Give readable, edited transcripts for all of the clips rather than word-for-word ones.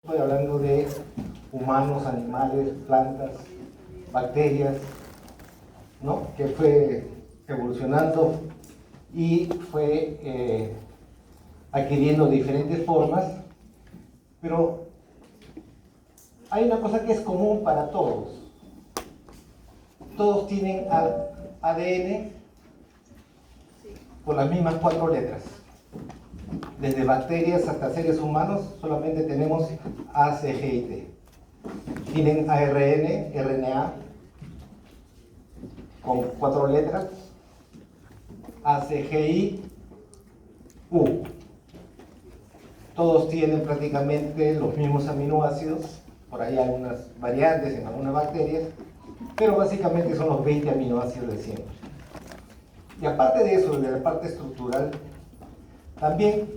Estoy hablando de humanos, animales, plantas, bacterias, ¿no? Que fue evolucionando y fue adquiriendo diferentes formas, pero hay una cosa que es común para todos. Todos tienen ADN con las mismas 4 letras. Desde bacterias hasta seres humanos solamente tenemos A, C, G y T. Tienen ARN, RNA con 4 letras, A, C, G, I, U. Todos tienen prácticamente los mismos aminoácidos, por ahí hay algunas variantes en algunas bacterias, pero básicamente son los 20 aminoácidos de siempre. Y aparte de eso, de la parte estructural, también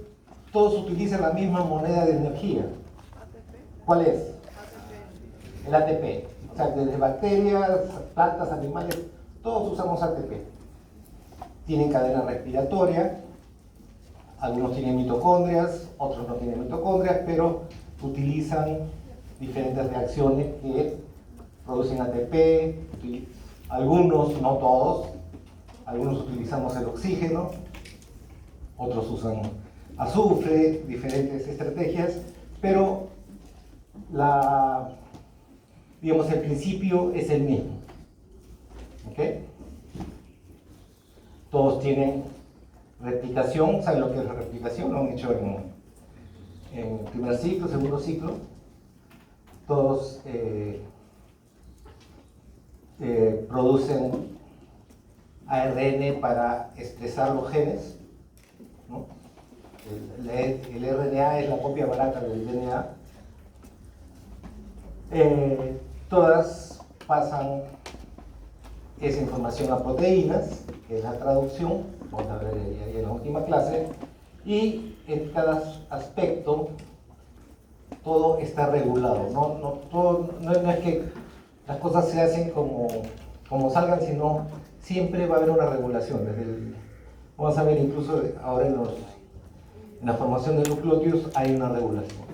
todos utilizan la misma moneda de energía. ¿Cuál es? El ATP. O sea, desde bacterias, plantas, animales, todos usamos ATP. Tienen cadena respiratoria, algunos tienen mitocondrias, otros no tienen mitocondrias, pero utilizan diferentes reacciones que producen ATP. Algunos, no todos, algunos utilizamos el oxígeno, otros usan azufre, diferentes estrategias, pero digamos, el principio es el mismo. ¿Okay? Todos tienen replicación. ¿Saben lo que es la replicación? Lo han hecho en primer ciclo, segundo ciclo. Todos producen ARN para expresar los genes, ¿no? El RNA es la copia barata del DNA. Todas pasan esa información a proteínas, que es la traducción, vamos a ver ahí en la última clase, y en cada aspecto todo está regulado. No es que las cosas se hacen como salgan, sino siempre va a haber una regulación. Vamos a ver incluso ahora en la formación de nucleótidos hay una regulación.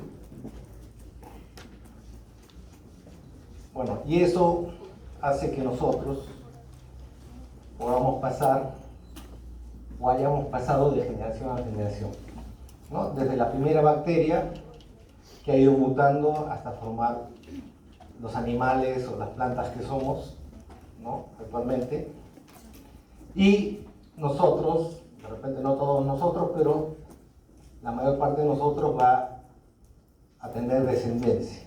Bueno, y eso hace que nosotros podamos pasar o hayamos pasado de generación a generación, ¿no? Desde la primera bacteria que ha ido mutando hasta formar los animales o las plantas que somos, ¿no? Actualmente. Y nosotros, de repente no todos nosotros, pero la mayor parte de nosotros va a tener descendencia,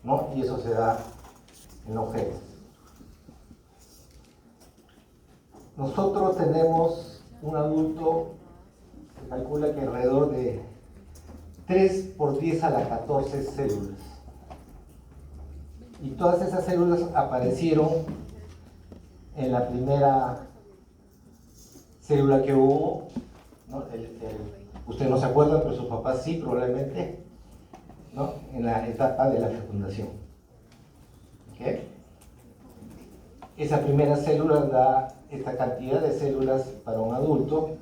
¿no? Y eso se da en los genes. Nosotros tenemos un adulto, se calcula que alrededor de 3 por 10 a la 14 células. Y todas esas células aparecieron en la primera célula que hubo, ¿no? Ustedes no se acuerdan, pero sus papás sí, probablemente, ¿no? En la etapa de la fecundación. ¿Okay? Esa primera célula da esta cantidad de células para un adulto,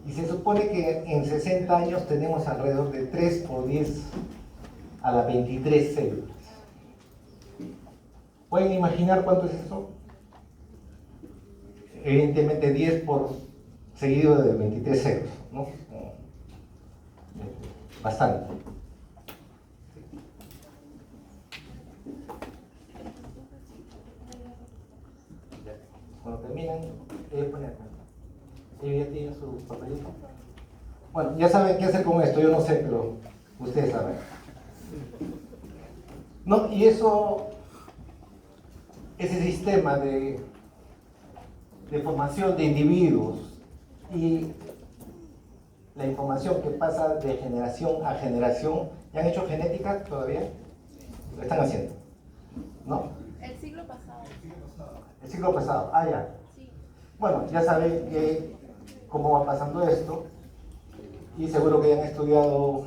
y se supone que en 60 años tenemos alrededor de 3 por 10 a la 23 células. ¿Pueden imaginar cuánto es eso? Evidentemente 10 por seguido de 23 ceros, ¿no? Bastante. Cuando terminan, ponen acá. ¿Ellos ya tienen su papelito? Bueno, ya saben qué hacer con esto, yo no sé, pero ustedes saben. No, y ese sistema de formación de individuos y la información que pasa de generación a generación, ¿ya han hecho genética todavía? Lo están haciendo, ¿no? El siglo pasado. El siglo pasado, ya. Sí. Bueno, ya saben cómo va pasando esto, y seguro que ya han estudiado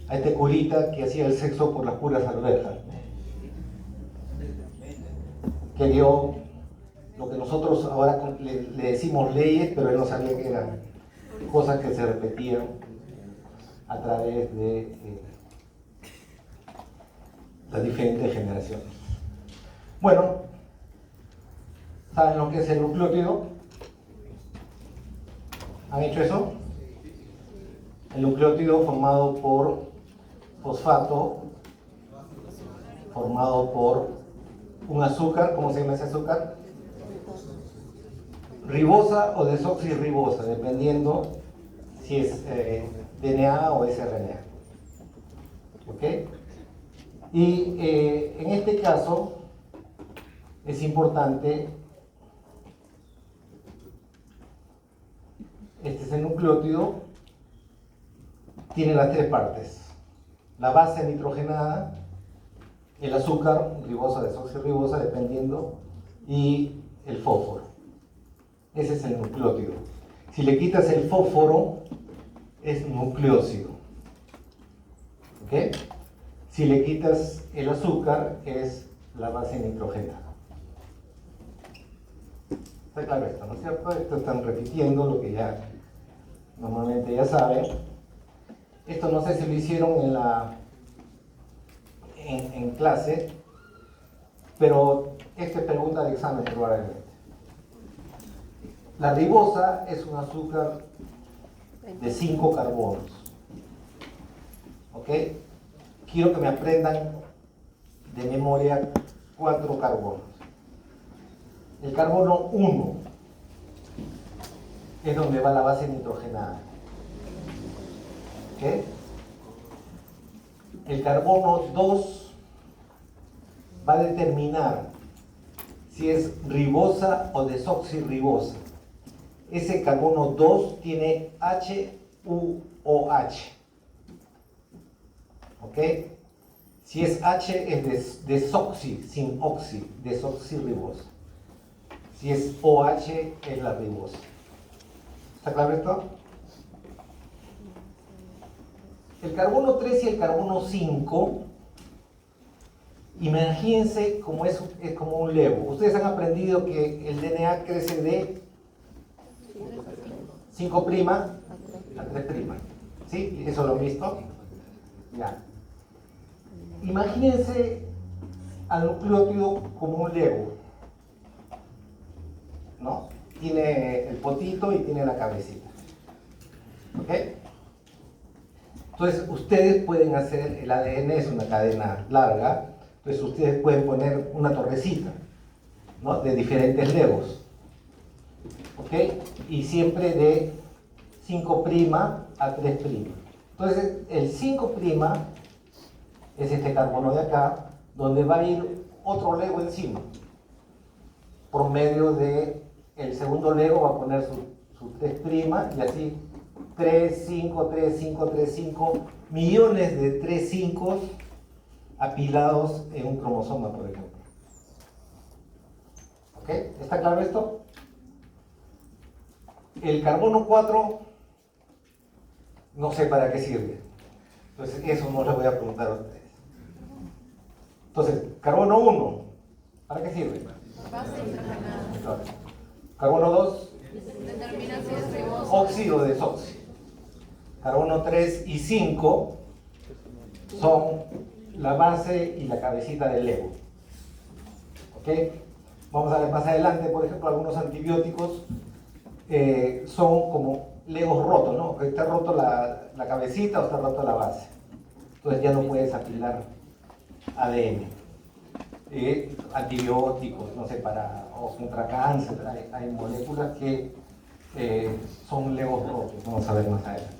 a este curita que hacía el sexo por las puras alberjas, que dio lo que nosotros ahora le decimos leyes, pero él no sabía que eran cosas que se repetían a través de las diferentes generaciones. Bueno, ¿saben lo que es el nucleótido? ¿Han hecho eso? El nucleótido formado por fosfato, formado por un azúcar. ¿Cómo se llama ese azúcar? Ribosa o desoxirribosa, dependiendo si es DNA o sRNA. ¿Ok? Y en este caso es importante, este es el nucleótido, tiene las tres partes: la base nitrogenada, el azúcar, ribosa, desoxirribosa, dependiendo, y el fósforo. Ese es el nucleótido. Si le quitas el fósforo, es nucleósido. ¿Ok? Si le quitas el azúcar, es la base nitrogenada. Está claro esto, ¿no es cierto? Esto están repitiendo lo que ya normalmente ya saben. Esto no sé si lo hicieron en clase, pero esta es pregunta de examen probablemente. La ribosa es un azúcar de 5 carbonos. ¿Ok? Quiero que me aprendan de memoria 4 carbonos. El carbono 1 es donde va la base nitrogenada. ¿Ok? El carbono 2 va a determinar si es ribosa o desoxirribosa. Ese carbono 2 tiene HUOH. ¿Ok? Si es H es desoxi, sin oxi, desoxirribosa. Si es OH es la ribosa. ¿Está claro esto? El carbono 3 y el carbono 5, imagínense como es como un Lego. Ustedes han aprendido que el DNA crece de 5' a 3'. ¿Sí? ¿Eso lo han visto? Ya. Imagínense al nucleótido como un Lego, ¿no? Tiene el potito y tiene la cabecita. ¿Ok? Entonces, ustedes pueden hacer, el ADN es una cadena larga, entonces ustedes pueden poner una torrecita, ¿no? De diferentes Legos. ¿Ok? Y siempre de 5' a 3'. Entonces, el 5' es este carbono de acá, donde va a ir otro Lego encima. Por medio de el segundo Lego va a poner su 3' y así 3, 5, 3, 5, 3, 5, millones de 3 5 apilados en un cromosoma, por ejemplo. ¿Ok? ¿Está claro esto? El carbono 4, no sé para qué sirve. Entonces, eso no les voy a preguntar a ustedes. Entonces, carbono 1, ¿para qué sirve? Base nitrogenada. Carbono 2, Determina si es ribosa. óxido o desoxi. Carbono 3 y 5 son la base y la cabecita del Lego. ¿Ok? Vamos a ver más adelante, por ejemplo, algunos antibióticos son como Legos rotos, ¿no? Que está roto la cabecita o está roto la base. Entonces ya no puedes apilar ADN. Antibióticos, no sé, o contra cáncer, hay moléculas que son Legos rotos. Vamos a ver más adelante.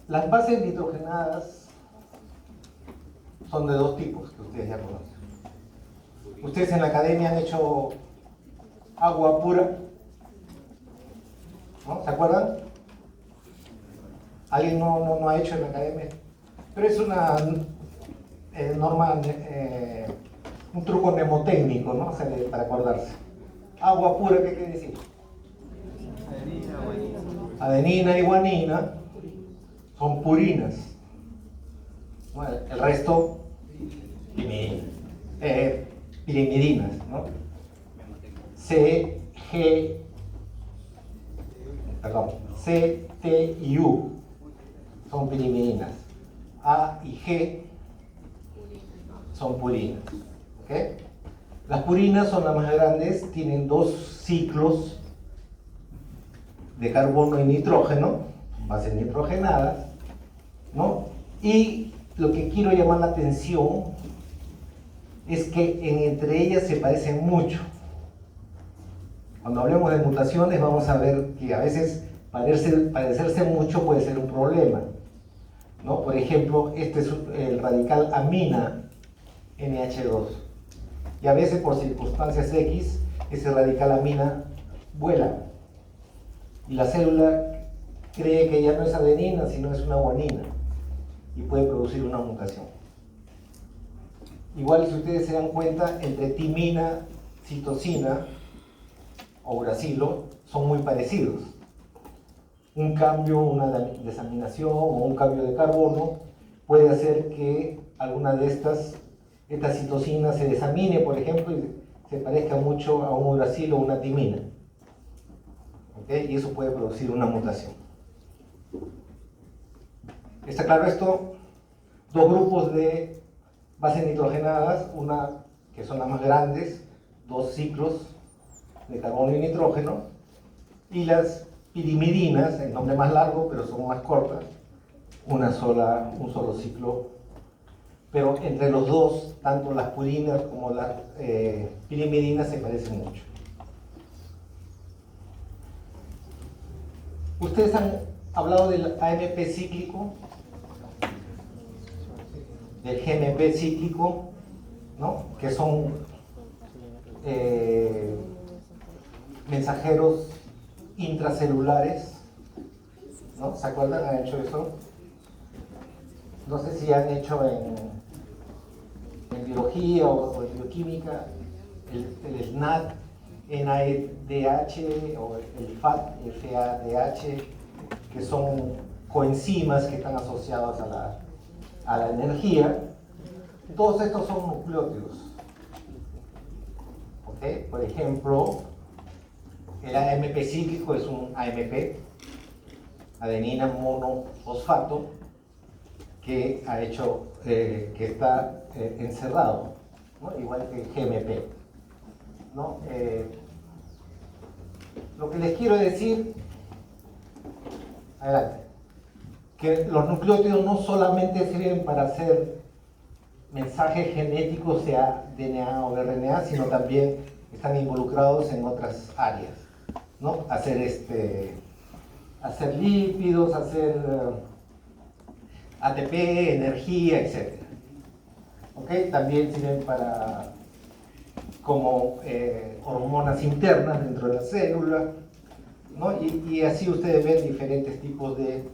Las bases nitrogenadas son de dos tipos que ustedes ya conocen. Ustedes en la academia han hecho agua pura, ¿no? ¿Se acuerdan? ¿Alguien no ha hecho en la academia? Pero es una norma, un truco mnemotécnico, ¿no? O sea, para acordarse. Agua pura, ¿qué quiere decir? Adenina y guanina son purinas. Bueno, el resto, pirimidinas, ¿no? C, G, perdón, C, T y U son pirimidinas. A y G son purinas. ¿Ok? Las purinas son las más grandes, tienen 2 ciclos de carbono y nitrógeno, bases nitrogenadas, ¿no? Y lo que quiero llamar la atención es que entre ellas se parecen mucho. Cuando hablemos de mutaciones vamos a ver que a veces parecerse mucho puede ser un problema, ¿no? Por ejemplo, este es el radical amina NH2 y a veces por circunstancias X ese radical amina vuela y la célula cree que ya no es adenina sino es una guanina y puede producir una mutación. Igual, si ustedes se dan cuenta, entre timina, citosina o uracilo son muy parecidos. Un cambio, una desaminación o un cambio de carbono puede hacer que alguna de estas citosinas se desamine, por ejemplo, y se parezca mucho a un uracilo o una timina. ¿Okay? Y eso puede producir una mutación. ¿Está claro esto? Dos grupos de bases nitrogenadas, una que son las más grandes, 2 ciclos de carbono y nitrógeno, y las pirimidinas, el nombre más largo, pero son más cortas, un solo ciclo. Pero entre los dos, tanto las purinas como las pirimidinas se parecen mucho. Ustedes han hablado del AMP cíclico, del GMP cíclico, ¿no? Que son mensajeros intracelulares, ¿no? ¿Se acuerdan? ¿Han hecho eso? No sé si han hecho en biología o en bioquímica el SNAD, NADH o el FAD, FADH, que son coenzimas que están asociadas a la energía. Todos estos son nucleótidos. ¿Okay? Por ejemplo, el AMP cíclico es un AMP, adenina monofosfato, que ha hecho, que está encerrado, ¿no? Igual que el GMP, ¿no? Lo que les quiero decir, adelante, que los nucleótidos no solamente sirven para hacer mensajes genéticos, sea DNA o RNA, sino también están involucrados en otras áreas, ¿no? Hacer lípidos, hacer ATP, energía, etc. ¿Okay? También sirven como hormonas internas dentro de la célula, ¿no? Y así ustedes ven diferentes tipos de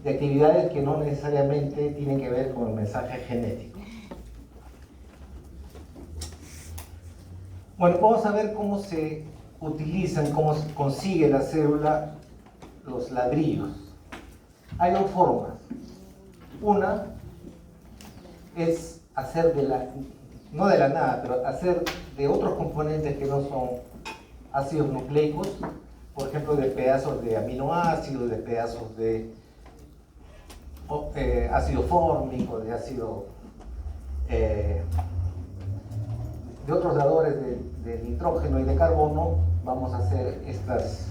actividades que no necesariamente tienen que ver con el mensaje genético. Bueno, vamos a ver cómo se utilizan, cómo se consigue la célula los ladrillos. Hay dos formas. Una es hacer no de la nada, pero hacer de otros componentes que no son ácidos nucleicos, por ejemplo, de pedazos de aminoácidos, de pedazos de ácido fórmico, de ácido de otros dadores de nitrógeno y de carbono. Vamos a hacer estas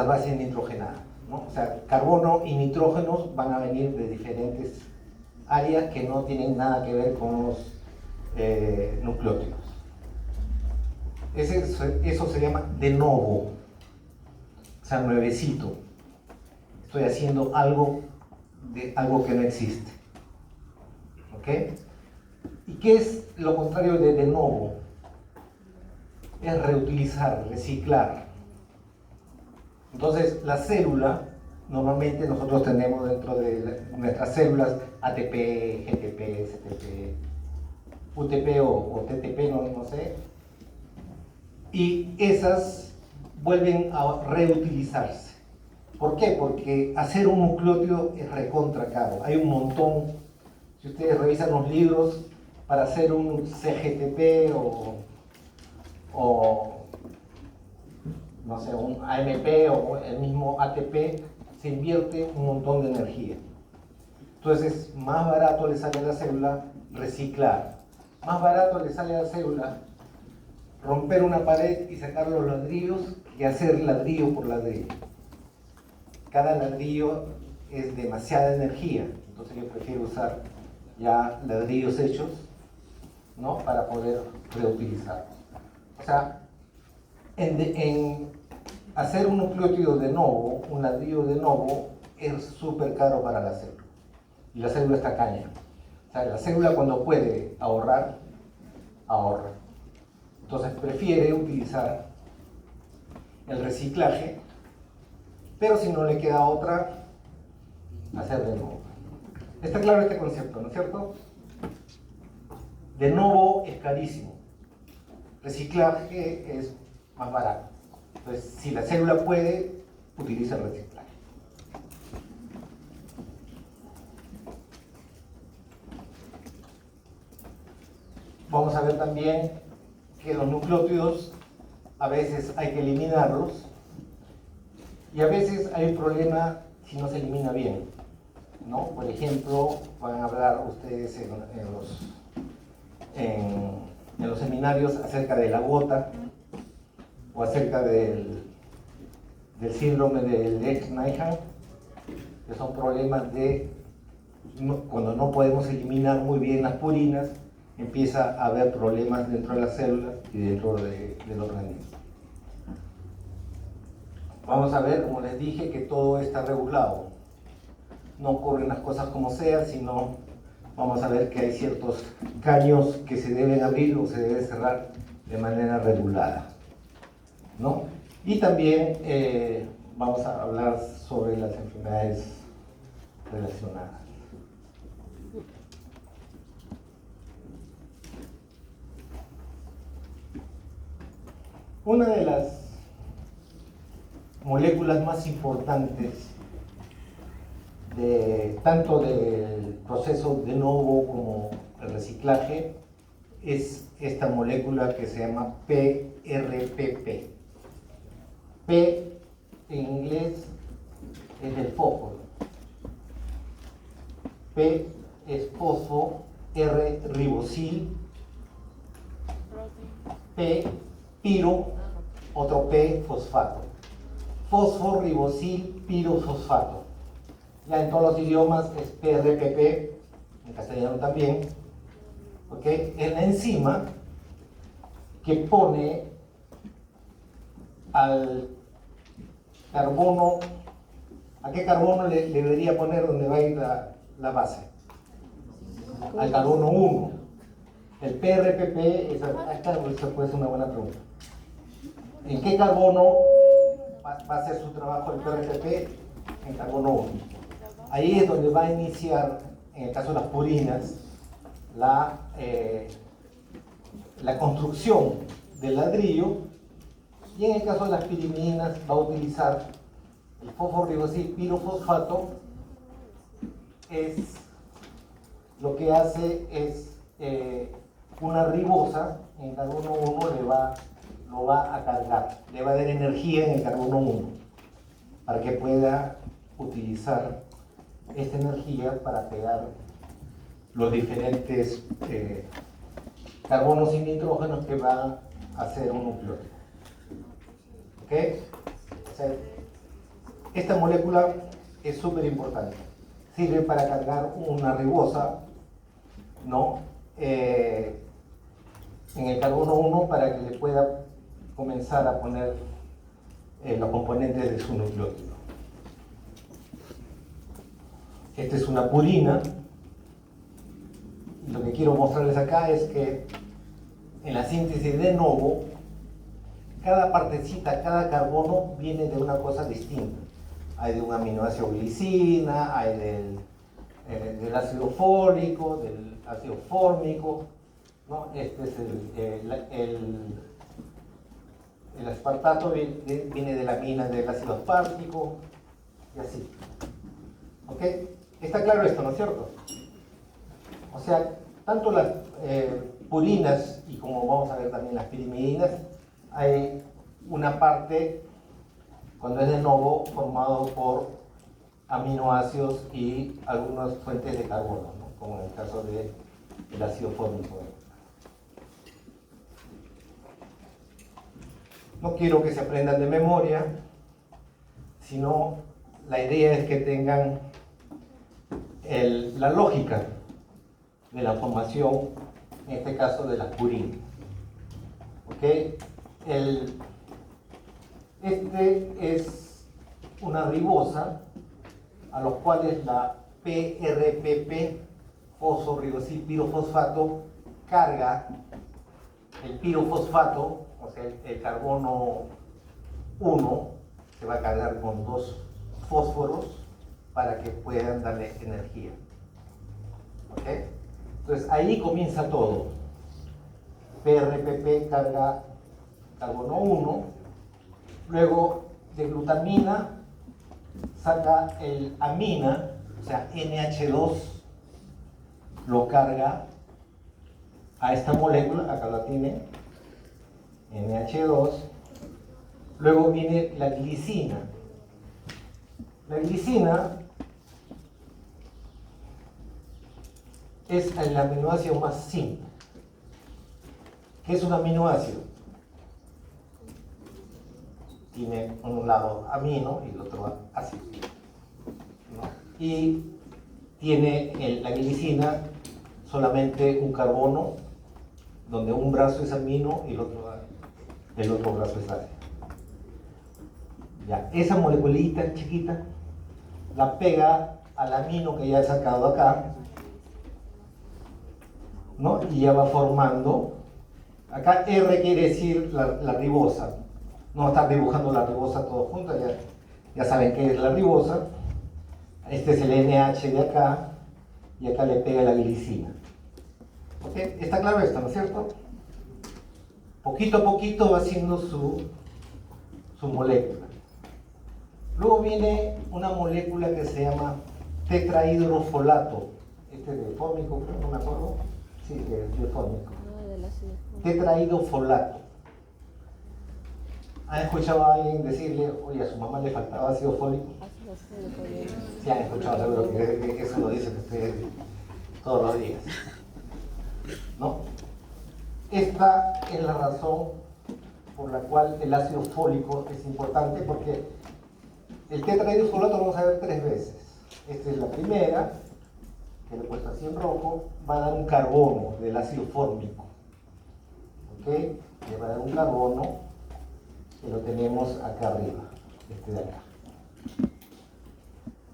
bases nitrogenadas, ¿no? O sea, carbono y nitrógenos van a venir de diferentes áreas que no tienen nada que ver con los nucleótidos. Eso se llama de novo, o sea, nuevecito. Estoy haciendo algo que no existe. ¿Ok? ¿Y qué es lo contrario de novo? Es reutilizar, reciclar. Entonces, la célula, normalmente nosotros tenemos dentro de nuestras células ATP, GTP, CTP, UTP o TTP, no sé. Y esas vuelven a reutilizarse. ¿Por qué? Porque hacer un nucleótido es recontra caro. Hay un montón. Si ustedes revisan los libros, para hacer un CGTP o no sé, un AMP o el mismo ATP, se invierte un montón de energía. Entonces, más barato le sale a la célula reciclar. Más barato le sale a la célula romper una pared y sacar los ladrillos que hacer ladrillo por ladrillo. Cada ladrillo es demasiada energía, entonces yo prefiero usar ya ladrillos hechos, ¿no? Para poder reutilizarlos. O sea, en hacer un nucleótido de novo, un ladrillo de novo, es súper caro para la célula. Y la célula está caña. O sea, la célula cuando puede ahorrar, ahorra. Entonces prefiere utilizar el reciclaje, pero si no le queda otra, hacer de nuevo. Está claro este concepto, ¿no es cierto? De nuevo es carísimo. Reciclaje es más barato. Entonces, si la célula puede, utiliza el reciclaje. Vamos a ver también que los nucleótidos a veces hay que eliminarlos y a veces hay un problema si no se elimina bien, ¿no? Por ejemplo, van a hablar ustedes en los seminarios acerca de la gota o acerca del síndrome del Lesch-Nyhan, que son problemas de cuando no podemos eliminar muy bien las purinas, empieza a haber problemas dentro de las células y dentro del organismo. Vamos a ver, como les dije, que todo está regulado. No ocurren las cosas como sea, sino vamos a ver que hay ciertos caños que se deben abrir o se deben cerrar de manera regulada, ¿no? Y también vamos a hablar sobre las enfermedades relacionadas. Una de las moléculas más importantes tanto del proceso de novo como el reciclaje es esta molécula que se llama PRPP. P en inglés es el fósforo. P es fosfo, R ribosil, P piro, otro P fosfato. Fosforibosil pirofosfato. Ya en todos los idiomas es PRPP, en castellano también. ¿Ok? Es la enzima que pone al carbono, ¿a qué carbono le debería poner donde va a ir la base? Al carbono 1. El PRPP, esta puede ser una buena pregunta. ¿En qué carbono va a hacer su trabajo el PRPP? En carbono 1. Ahí es donde va a iniciar, en el caso de las purinas, la construcción del ladrillo, y en el caso de las pirimidinas va a utilizar el fosforibosil pirofosfato. Lo que hace es una ribosa en carbono 1 lo va a cargar, le va a dar energía en el carbono 1 para que pueda utilizar esta energía para pegar los diferentes carbonos y nitrógenos que van a hacer un nucleótido. ¿Ok? O sea, esta molécula es súper importante. Sirve para cargar una ribosa, ¿no? En el carbono 1 para que le pueda comenzar a poner los componentes de su nucleótido. Esta es una purina. Lo que quiero mostrarles acá es que en la síntesis de novo, cada partecita, cada carbono viene de una cosa distinta. Hay de un aminoácido glicina, hay del ácido fólico, del ácido fórmico, ¿no? Este es el aspartato viene de la amina del ácido aspartico y así. ¿Ok? Está claro esto, ¿no es cierto? O sea, tanto las purinas y como vamos a ver también las pirimidinas, hay una parte cuando es de nuevo formado por aminoácidos y algunas fuentes de carbono, ¿no? Como en el caso del ácido fórmico. No quiero que se aprendan de memoria, sino la idea es que tengan la lógica de la formación, en este caso de las purinas. ¿Okay? Este es una ribosa a los cuales la PRPP, fosforibosilpirofosfato, carga el pirofosfato, o sea, el carbono 1, se va a cargar con 2 fósforos para que puedan darle energía. ¿Ok? Entonces ahí comienza todo. PRPP carga carbono 1, luego de glutamina saca el amina, o sea, NH2 lo carga a esta molécula, acá la tiene, NH2. Luego viene la glicina. La glicina es el aminoácido más simple. ¿Qué es un aminoácido? Tiene un lado amino y el otro ácido, ¿no? Y tiene la glicina solamente un carbono, donde un brazo es amino y el otro brazo es ácido. Ya, esa moleculita chiquita la pega al amino que ya he sacado acá, ¿no? Y ya va formando. Acá R quiere decir la ribosa. No estar dibujando la ribosa todos juntos, ya saben qué es la ribosa. Este es el NH de acá, y acá le pega la glicina. ¿Ok? ¿Está claro esto, no es cierto? Poquito a poquito va haciendo su molécula. Luego viene una molécula que se llama tetrahidrofolato. Este de fórmico, creo, no me acuerdo. Sí, de fórmico. Tetrahidrofolato. ¿Han escuchado a alguien decirle, oye, a su mamá le faltaba ácido fólico? Sí, han escuchado, seguro que eso lo dicen ustedes todos los días, ¿no? Esta es la razón por la cual el ácido fólico es importante, porque el tetrahidrofolato lo vamos a ver 3 veces. Esta es la primera, que lo he puesto así en rojo, va a dar un carbono del ácido fórmico. ¿Ok? Le va a dar un carbono que lo tenemos acá arriba, este de acá.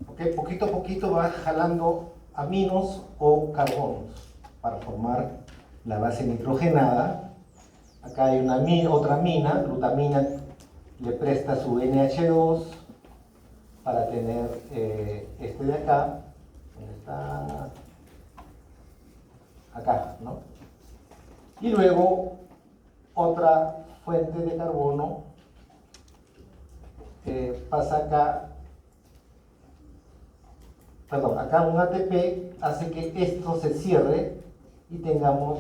¿Ok? Poquito a poquito va jalando aminos o carbonos para formar la base nitrogenada. Acá hay otra amina, glutamina le presta su NH2 para tener este de acá, ¿dónde está? Acá, ¿no? Y luego otra fuente de carbono pasa acá, perdón, acá un ATP hace que esto se cierre y tengamos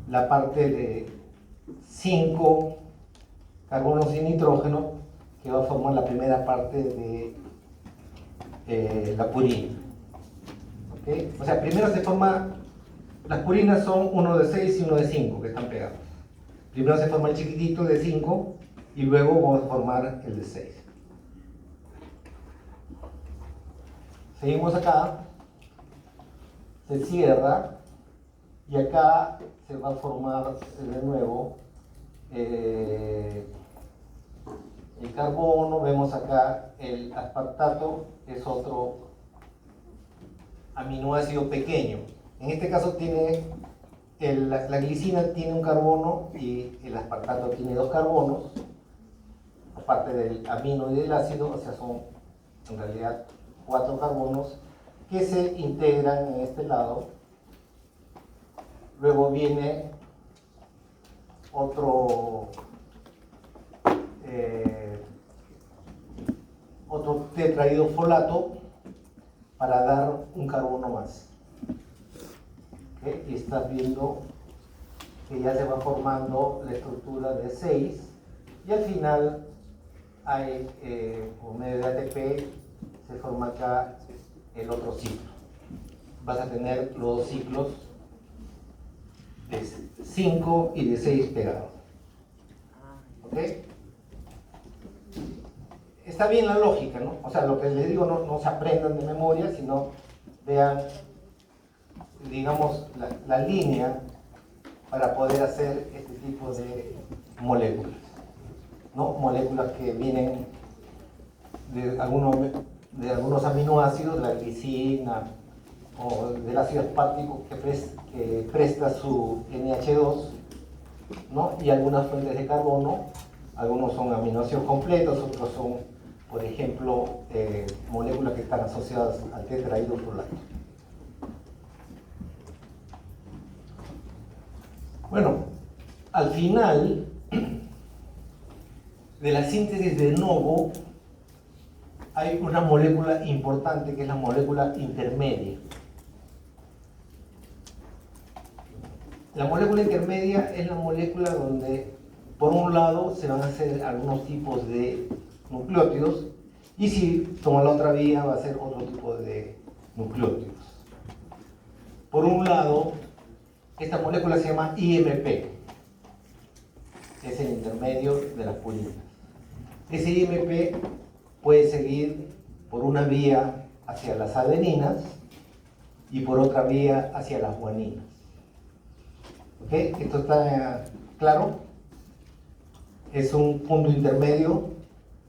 la parte de 5 carbonos y nitrógeno que va a formar la primera parte de la purina. ¿Okay? O sea, primero se forma, las purinas son uno de 6 y uno de 5 que están pegados. Primero se forma el chiquitito de 5 y luego vamos a formar el de 6. Seguimos acá, se cierra y acá se va a formar de nuevo el carbono. Vemos acá el aspartato, es otro aminoácido pequeño. En este caso tiene la glicina tiene un carbono y el aspartato tiene 2 carbonos, aparte del amino y del ácido, o sea, son en realidad 4 carbonos que se integran en este lado. Luego viene otro tetrahidrofolato para dar un carbono más. ¿Okay? Y estás viendo que ya se va formando la estructura de 6 y al final hay, por medio de ATP, se forma acá el otro ciclo. Vas a tener los dos ciclos de 5 y de 6 pegados. ¿Ok? Está bien la lógica, ¿no? O sea, lo que les digo no se aprendan de memoria, sino vean, digamos, la línea para poder hacer este tipo de moléculas, ¿no? Moléculas que vienen de algunos aminoácidos, la glicina o del ácido aspartico que presta su NH2, ¿no? Y algunas fuentes de carbono, algunos son aminoácidos completos, otros son, por ejemplo, moléculas que están asociadas al tetrahidrofolato. Bueno, al final de la síntesis de novo hay una molécula importante que es la molécula intermedia. La molécula intermedia es la molécula donde, por un lado, se van a hacer algunos tipos de nucleótidos y si toma la otra vía va a ser otro tipo de nucleótidos. Por un lado, esta molécula se llama IMP, es el intermedio de las purinas. Ese IMP puede seguir por una vía hacia las adeninas y por otra vía hacia las guaninas. ¿Ok? ¿Esto está claro? Es un punto intermedio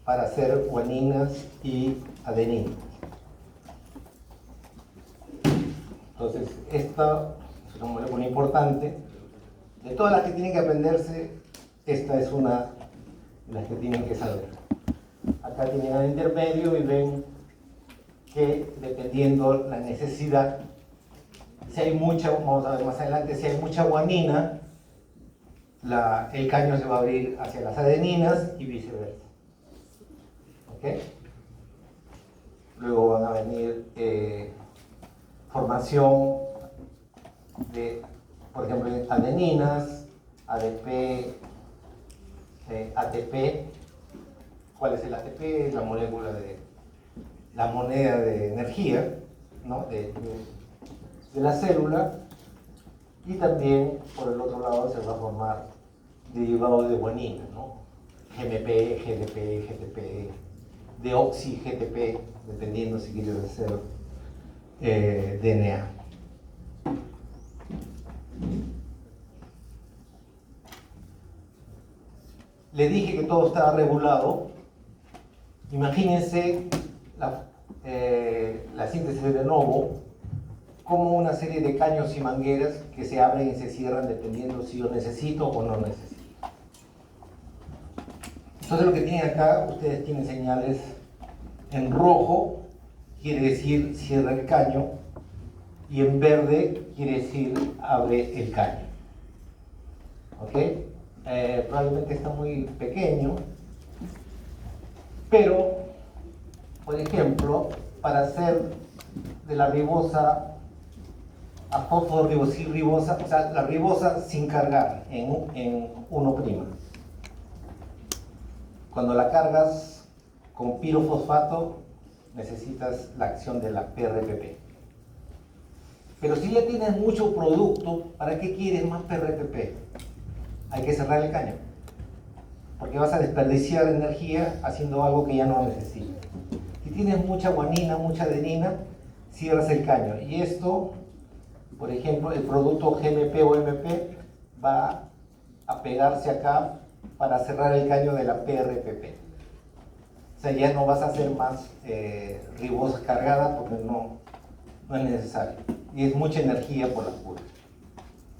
para hacer guaninas y adeninas. Entonces, esta es una molécula importante. De todas las que tienen que aprenderse, esta es una de las que tienen que saber. Acá tienen el intermedio y ven que dependiendo la necesidad, si hay mucha, vamos a ver más adelante, si hay mucha guanina, el caño se va a abrir hacia las adeninas y viceversa. ¿Ok? Luego van a venir formación de, por ejemplo, adeninas, ADP, ATP. ¿Cuál es el ATP? La molécula de la moneda de energía, ¿no? de la célula, y también por el otro lado se va a formar derivados de guanina, ¿no? GMP, GDP, GTP, deoxi, GTP, dependiendo si quieres hacer DNA. Le dije que todo estaba regulado. Imagínense la síntesis de novo como una serie de caños y mangueras que se abren y se cierran dependiendo si yo necesito o no necesito. Entonces lo que tienen acá, ustedes tienen señales en rojo, quiere decir cierra el caño, y en verde quiere decir abre el caño. ¿Ok? Probablemente está muy pequeño, pero, por ', para hacer de la ribosa a fosforibosilribosa, o sea, la ribosa sin cargar en 1'. Cuando la cargas con pirofosfato, necesitas la acción de la PRPP. Pero si ya tienes mucho producto, ¿para qué quieres más PRPP? Hay que cerrar el caño, porque vas a desperdiciar energía haciendo algo que ya no necesitas. Si tienes mucha guanina, mucha adenina, cierras el caño. Y esto, por ejemplo, el producto GMP o MP va a pegarse acá para cerrar el caño de la PRPP. O sea, ya no vas a hacer más ribosa cargada porque no es necesario. Y es mucha energía por la curva.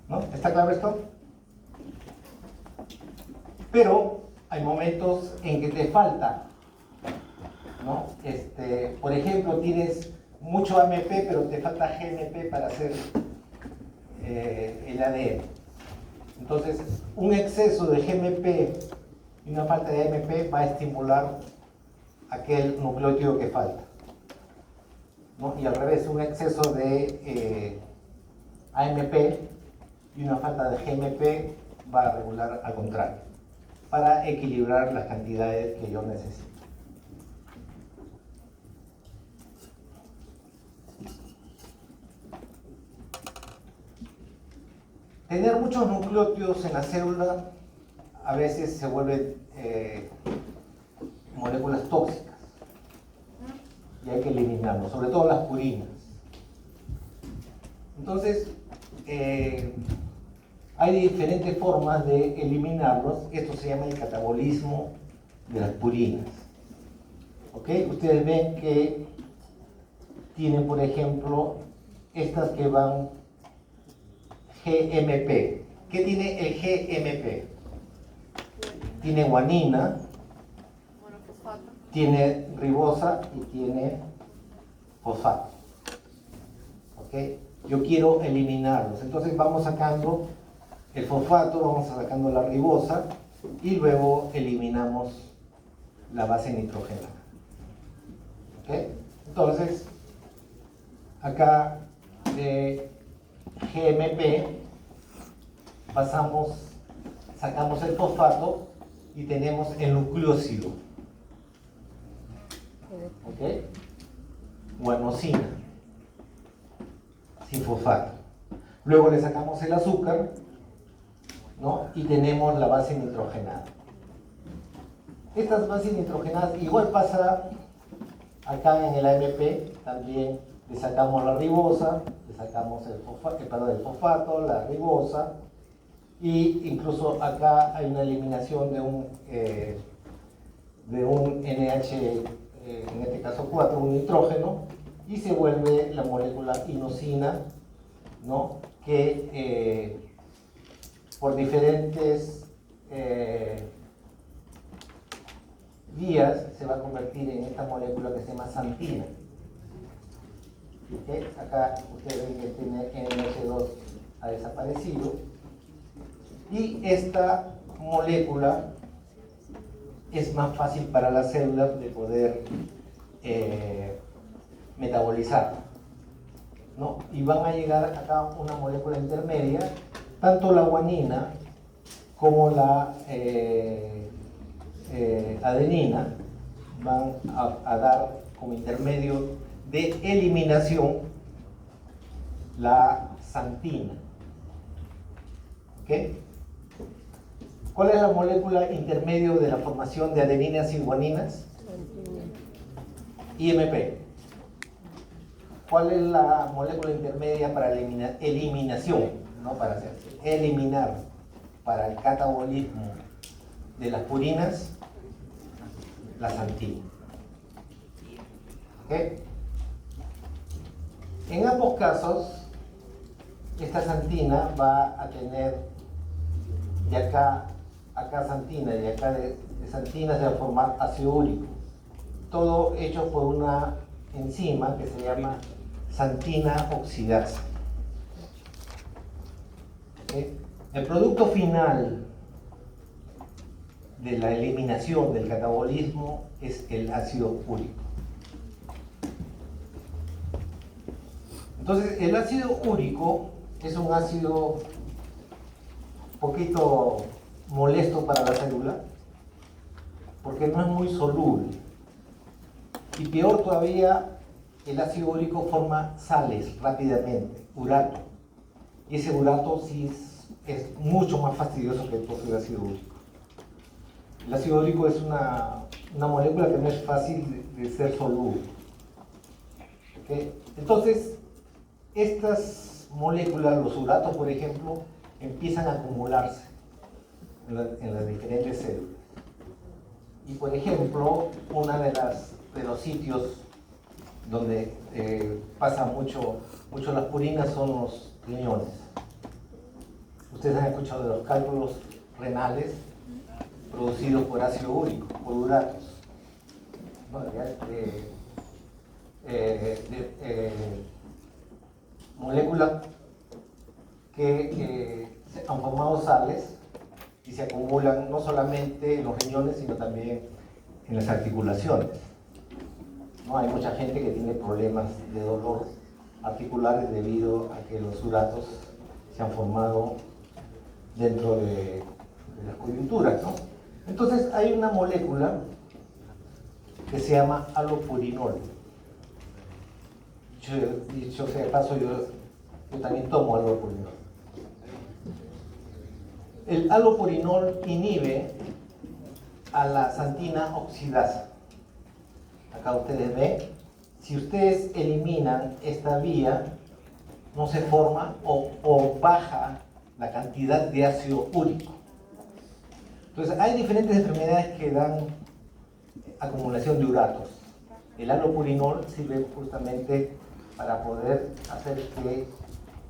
¿No? ¿Está claro esto? Pero hay momentos en que te falta, ¿no? Por ejemplo, tienes mucho AMP, pero te falta GMP para hacer el ADN. Entonces, un exceso de GMP y una falta de AMP va a estimular aquel nucleótido que falta, ¿no? Y al revés, un exceso de AMP y una falta de GMP va a regular al contrario. para equilibrar las cantidades que yo necesito. Tener muchos nucleótidos en la célula a veces se vuelven moléculas tóxicas y hay que eliminarlos, sobre todo las purinas. Entonces, hay diferentes formas de eliminarlos. Esto se llama el catabolismo de las purinas. ¿Ok? Ustedes ven que tienen, por ejemplo, estas que van GMP. ¿Qué tiene el GMP? Tiene guanina, Monofosfato. tiene ribosa y tiene fosfato. ¿Ok? Yo quiero eliminarlos. Entonces vamos sacando el fosfato, vamos sacando la ribosa y luego eliminamos la base nitrogenada. ¿Ok? Entonces, acá de GMP sacamos el fosfato y tenemos el nucleósido. ¿Ok? Guanosina, sin fosfato. Luego le sacamos el azúcar, ¿no? Y tenemos la base nitrogenada. Estas bases nitrogenadas, igual pasa acá en el AMP, también le sacamos la ribosa, le sacamos el fosfato, la ribosa, y incluso acá hay una eliminación de un NH, en este caso 4, un nitrógeno, y se vuelve la molécula inosina, ¿no? Que por diferentes vías se va a convertir en esta molécula que se llama santina. ¿Okay? Acá ustedes ven que tiene NH2 ha desaparecido, y esta molécula es más fácil para las células de poder metabolizar, ¿no? Y van a llegar acá una molécula intermedia, tanto la guanina como la adenina van a dar como intermedio de eliminación la santina. ¿Ok? ¿Cuál es la molécula intermedio de la formación de adeninas y guaninas? IMP. ¿Cuál es la molécula intermedia para eliminación? No para hacer, eliminar, para el catabolismo de las purinas, la santina. ¿Ok? En ambos casos, esta santina va a tener de acá santina, y de acá de santina se va a formar ácido úrico. Todo hecho por una enzima que se llama santina oxidasa. ¿Okay? El producto final de la eliminación del catabolismo es el ácido úrico. Entonces, el ácido úrico es un ácido un poquito molesto para la célula porque no es muy soluble. Y peor todavía, el ácido úrico forma sales rápidamente, urato. Y ese urato sí es mucho más fastidioso que el propio ácido úrico. El ácido úrico es una molécula que no es fácil de ser soluble. ¿Okay? Entonces, estas moléculas, los uratos por ejemplo, empiezan a acumularse en las diferentes células. Y por ejemplo, uno de los sitios donde pasa mucho las purinas son los riñones. Ustedes han escuchado de los cálculos renales producidos por ácido úrico, por uratos. ¿No? Moléculas que han formado sales y se acumulan no solamente en los riñones, sino también en las articulaciones. ¿No? Hay mucha gente que tiene problemas de dolor articulares debido a que los uratos se han formado dentro de las coyunturas, ¿no? Entonces hay una molécula que se llama alopurinol. Dicho sea de paso, yo también tomo alopurinol. El alopurinol inhibe a la xantina oxidasa. Acá ustedes ven, si ustedes eliminan esta vía, no se forma o baja la cantidad de ácido úrico. Entonces, hay diferentes enfermedades que dan acumulación de uratos. El alopurinol sirve justamente para poder hacer que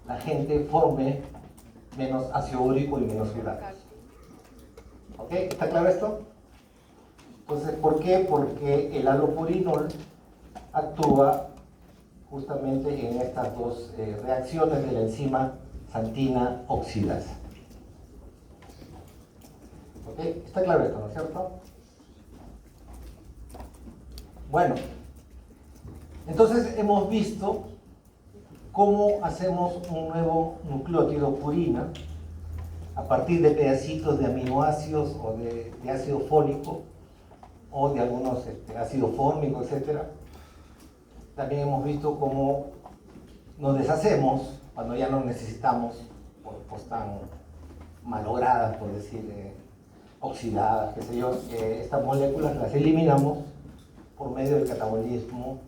la gente forme menos ácido úrico y menos uratos. ¿Ok? ¿Está claro esto? Entonces, ¿por qué? Porque el alopurinol actúa justamente en estas dos reacciones de la enzima xantina oxidasa. ¿Ok? Está claro esto, ¿no es cierto? Bueno, entonces hemos visto cómo hacemos un nuevo nucleótido purina a partir de pedacitos de aminoácidos o de ácido fólico o de algunos ácido fórmico, etc. También hemos visto cómo nos deshacemos cuando ya no necesitamos, pues están malogradas, por decir, oxidadas, qué sé yo, estas moléculas las eliminamos por medio del catabolismo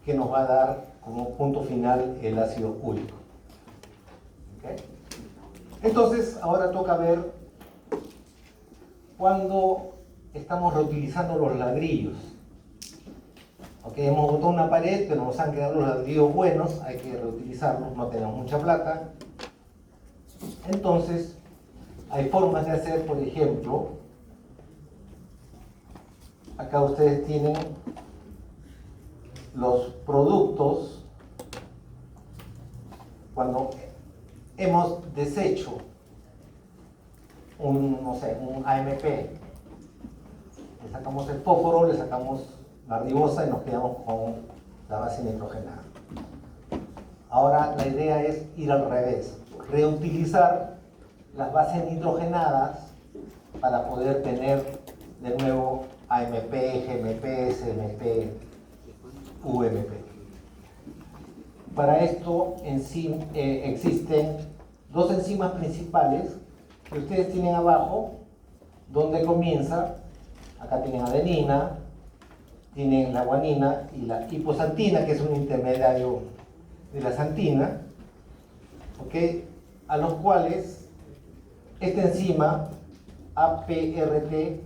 que nos va a dar como punto final el ácido úrico. ¿Okay? Entonces, ahora toca ver cuando estamos reutilizando los ladrillos. Okay, hemos botado una pared, pero nos han quedado los ladrillos buenos, hay que reutilizarlos, no tenemos mucha plata. Entonces, hay formas de hacer, por ejemplo, acá ustedes tienen los productos cuando hemos deshecho no sé, un AMP, le sacamos el fósforo, le sacamos la ribosa y nos quedamos con la base nitrogenada. Ahora la idea es ir al revés, reutilizar las bases nitrogenadas para poder tener de nuevo AMP, GMP, CMP, UMP. Para esto existen dos enzimas principales que ustedes tienen abajo, donde comienza, acá tienen adenina, tienen la guanina y la hipoxantina, que es un intermediario de la xantina, ¿okay? A los cuales esta enzima APRT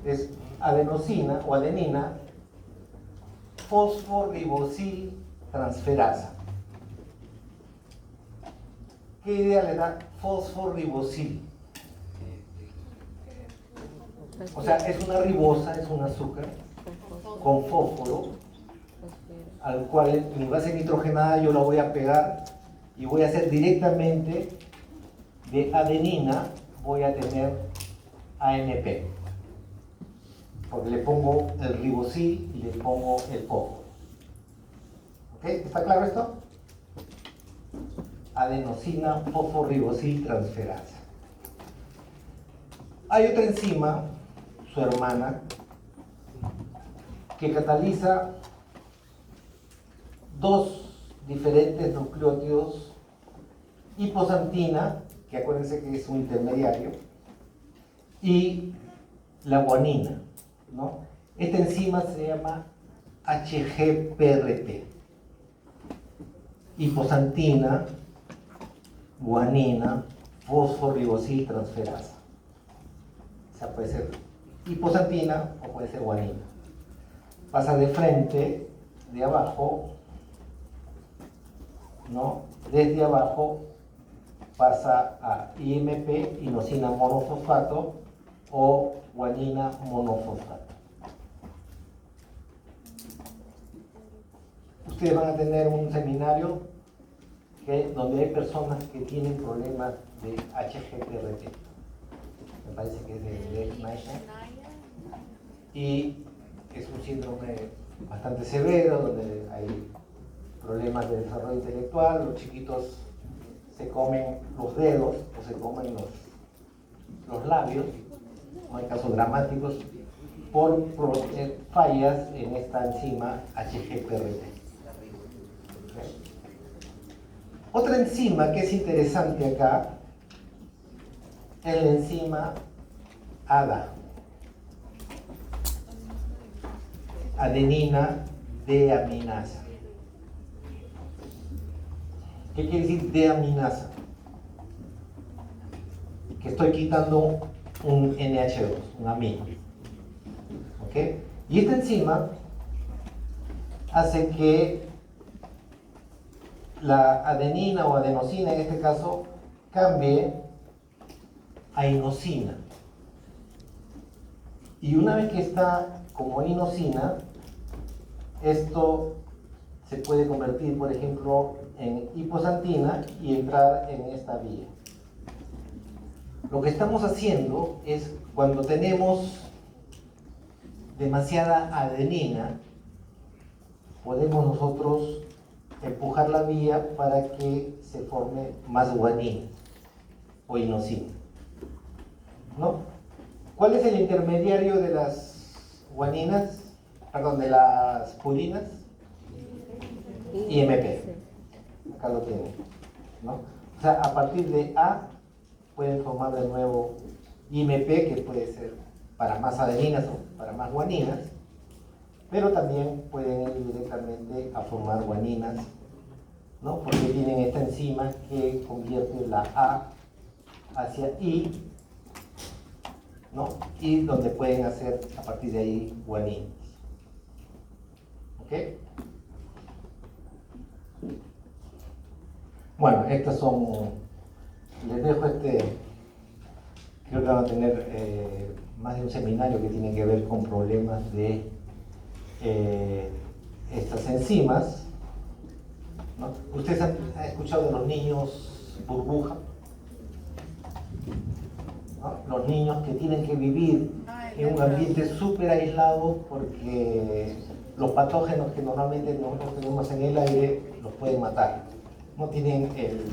es adenosina o adenina fosforibosil transferasa. ¿Qué idea le da fosforibosil? O sea, es una ribosa, es un azúcar con fósforo, al cual mi base nitrogenada yo la voy a pegar y voy a hacer directamente de adenina, voy a tener ANP, porque le pongo el ribosil y le pongo el fósforo. ¿Ok? ¿Está claro esto? Adenosina fosforibosil transferasa. Hay otra enzima, su hermana, que cataliza dos diferentes nucleótidos, hipoxantina, que acuérdense que es un intermediario, y la guanina, ¿no? Esta enzima se llama HGPRT. Hipoxantina, guanina, fosforibosil transferasa. O sea, puede ser hipoxantina o puede ser guanina. Pasa de frente, de abajo, ¿no? Desde abajo pasa a IMP, inosina monofosfato, o guanina monofosfato. Ustedes van a tener un seminario donde hay personas que tienen problemas de HGPRT. Me parece que es de Schneider. Y es un síndrome bastante severo, donde hay problemas de desarrollo intelectual, los chiquitos se comen los dedos o se comen los labios o hay casos dramáticos, por fallas en esta enzima HGPRT. Otra enzima que es interesante acá es la enzima ADA, adenina deaminasa. ¿Qué quiere decir deaminasa? Que estoy quitando un NH2, un amino. ¿Ok? Y esta enzima hace que la adenina o adenosina en este caso cambie a inosina. Y una vez que está como inosina, esto se puede convertir, por ejemplo, en hiposantina y entrar en esta vía. Lo que estamos haciendo es, cuando tenemos demasiada adenina, podemos nosotros empujar la vía para que se forme más guanina o inosina, ¿no? ¿Cuál es el intermediario de las guaninas? Perdón, de las purinas. IMP. Acá lo tienen, ¿no? O sea, a partir de A pueden formar de nuevo IMP, que puede ser para más adeninas o para más guaninas, pero también pueden ir directamente a formar guaninas, ¿no? Porque tienen esta enzima que convierte la A hacia I, ¿no? Y donde pueden hacer a partir de ahí guaninas. ¿Ok? Bueno, estas son, les dejo creo que van a tener más de un seminario que tiene que ver con problemas de estas enzimas, ¿no? ¿Ustedes han escuchado de los niños burbuja? ¿No? Los niños que tienen que vivir en un ambiente súper aislado porque los patógenos que normalmente nosotros tenemos en el aire los pueden matar. No tienen el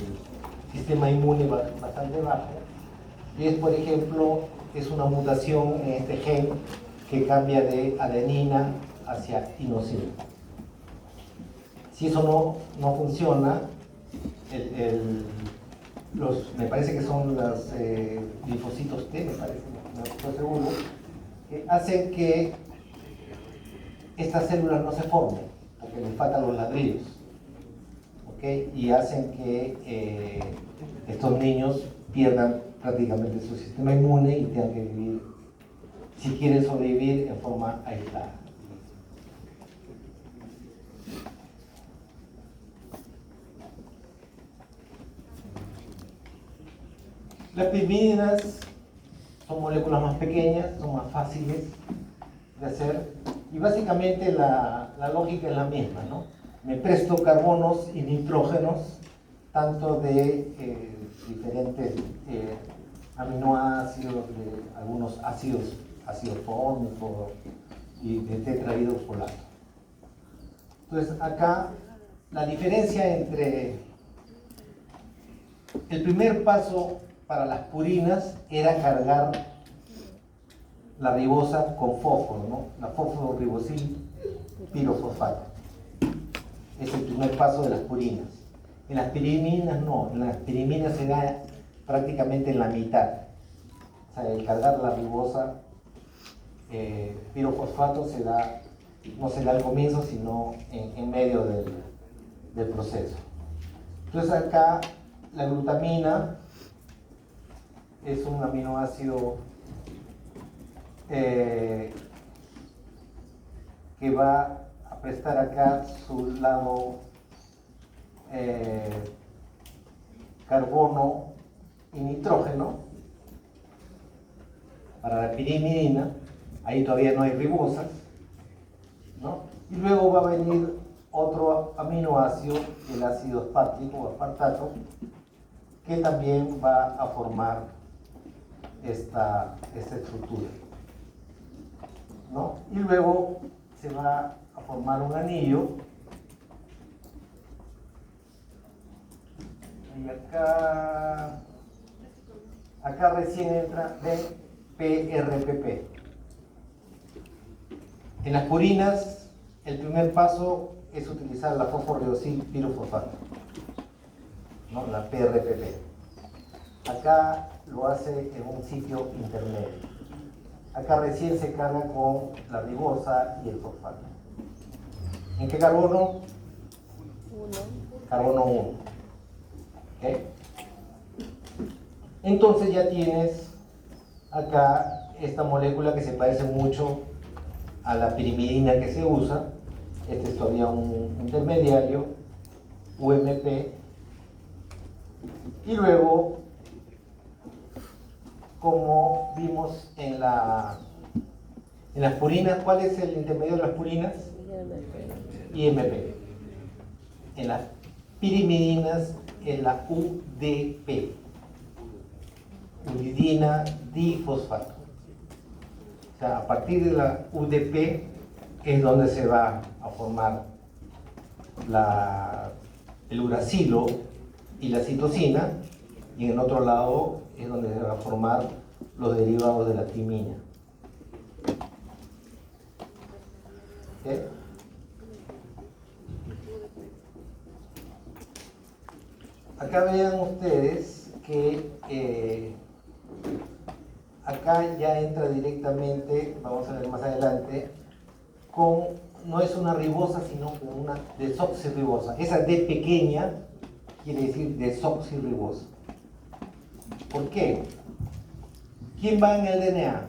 sistema inmune bastante bajo. Y es, por ejemplo, es una mutación en este gen que cambia de adenina hacia inosina. Si eso no funciona, me parece que son los linfocitos T, me parece, no estoy seguro, que hacen que estas células no se formen, porque les faltan los ladrillos, ¿okay? Y hacen que estos niños pierdan prácticamente su sistema inmune y tengan que vivir, si quieren sobrevivir, en forma aislada. Las pimidinas son moléculas más pequeñas, son más fáciles de hacer y básicamente la lógica es la misma, ¿no? Me presto carbonos y nitrógenos, tanto de diferentes aminoácidos, de algunos ácido fórmico y de tetrahidrofolato. Entonces acá la diferencia entre el primer paso para las purinas era cargar la ribosa con fósforo, ¿no? La fosforibosil pirofosfato. Es el primer paso de las purinas. En las piriminas no, en las piriminas se da prácticamente en la mitad. O sea, el cargar la ribosa pirofosfato no se da al comienzo, sino en medio del proceso. Entonces acá la glutamina es un aminoácido que va a prestar acá su lado carbono y nitrógeno para la pirimidina. Ahí todavía no hay ribosas, ¿no? Y luego va a venir otro aminoácido, el ácido aspartico o aspartato, que también va a formar esta estructura, ¿no? Y luego se va a formar un anillo. Y acá recién entra, ven, PRPP. En las purinas, el primer paso es utilizar la fosforilosil pirofosfato, ¿no? La PRPP. Acá lo hace en un sitio intermedio. Acá recién se carga con la ribosa y el fosfato. ¿En qué carbono? 1. Carbono 1. ¿Ok? Entonces ya tienes acá esta molécula que se parece mucho a la pirimidina que se usa. Este es todavía un intermediario, UMP. Y luego, como vimos en las purinas, ¿cuál es el intermedio de las purinas? IMP. En las pirimidinas es la UDP, uridina difosfato. O sea, a partir de la UDP es donde se va a formar el uracilo y la citosina, y en el otro lado es donde se va a formar los derivados de la timina. ¿Okay? Acá vean ustedes que acá ya entra directamente, vamos a ver más adelante, no es una ribosa, sino con una desoxirribosa. Esa D pequeña quiere decir desoxirribosa. ¿Por qué? ¿Quién va en el DNA?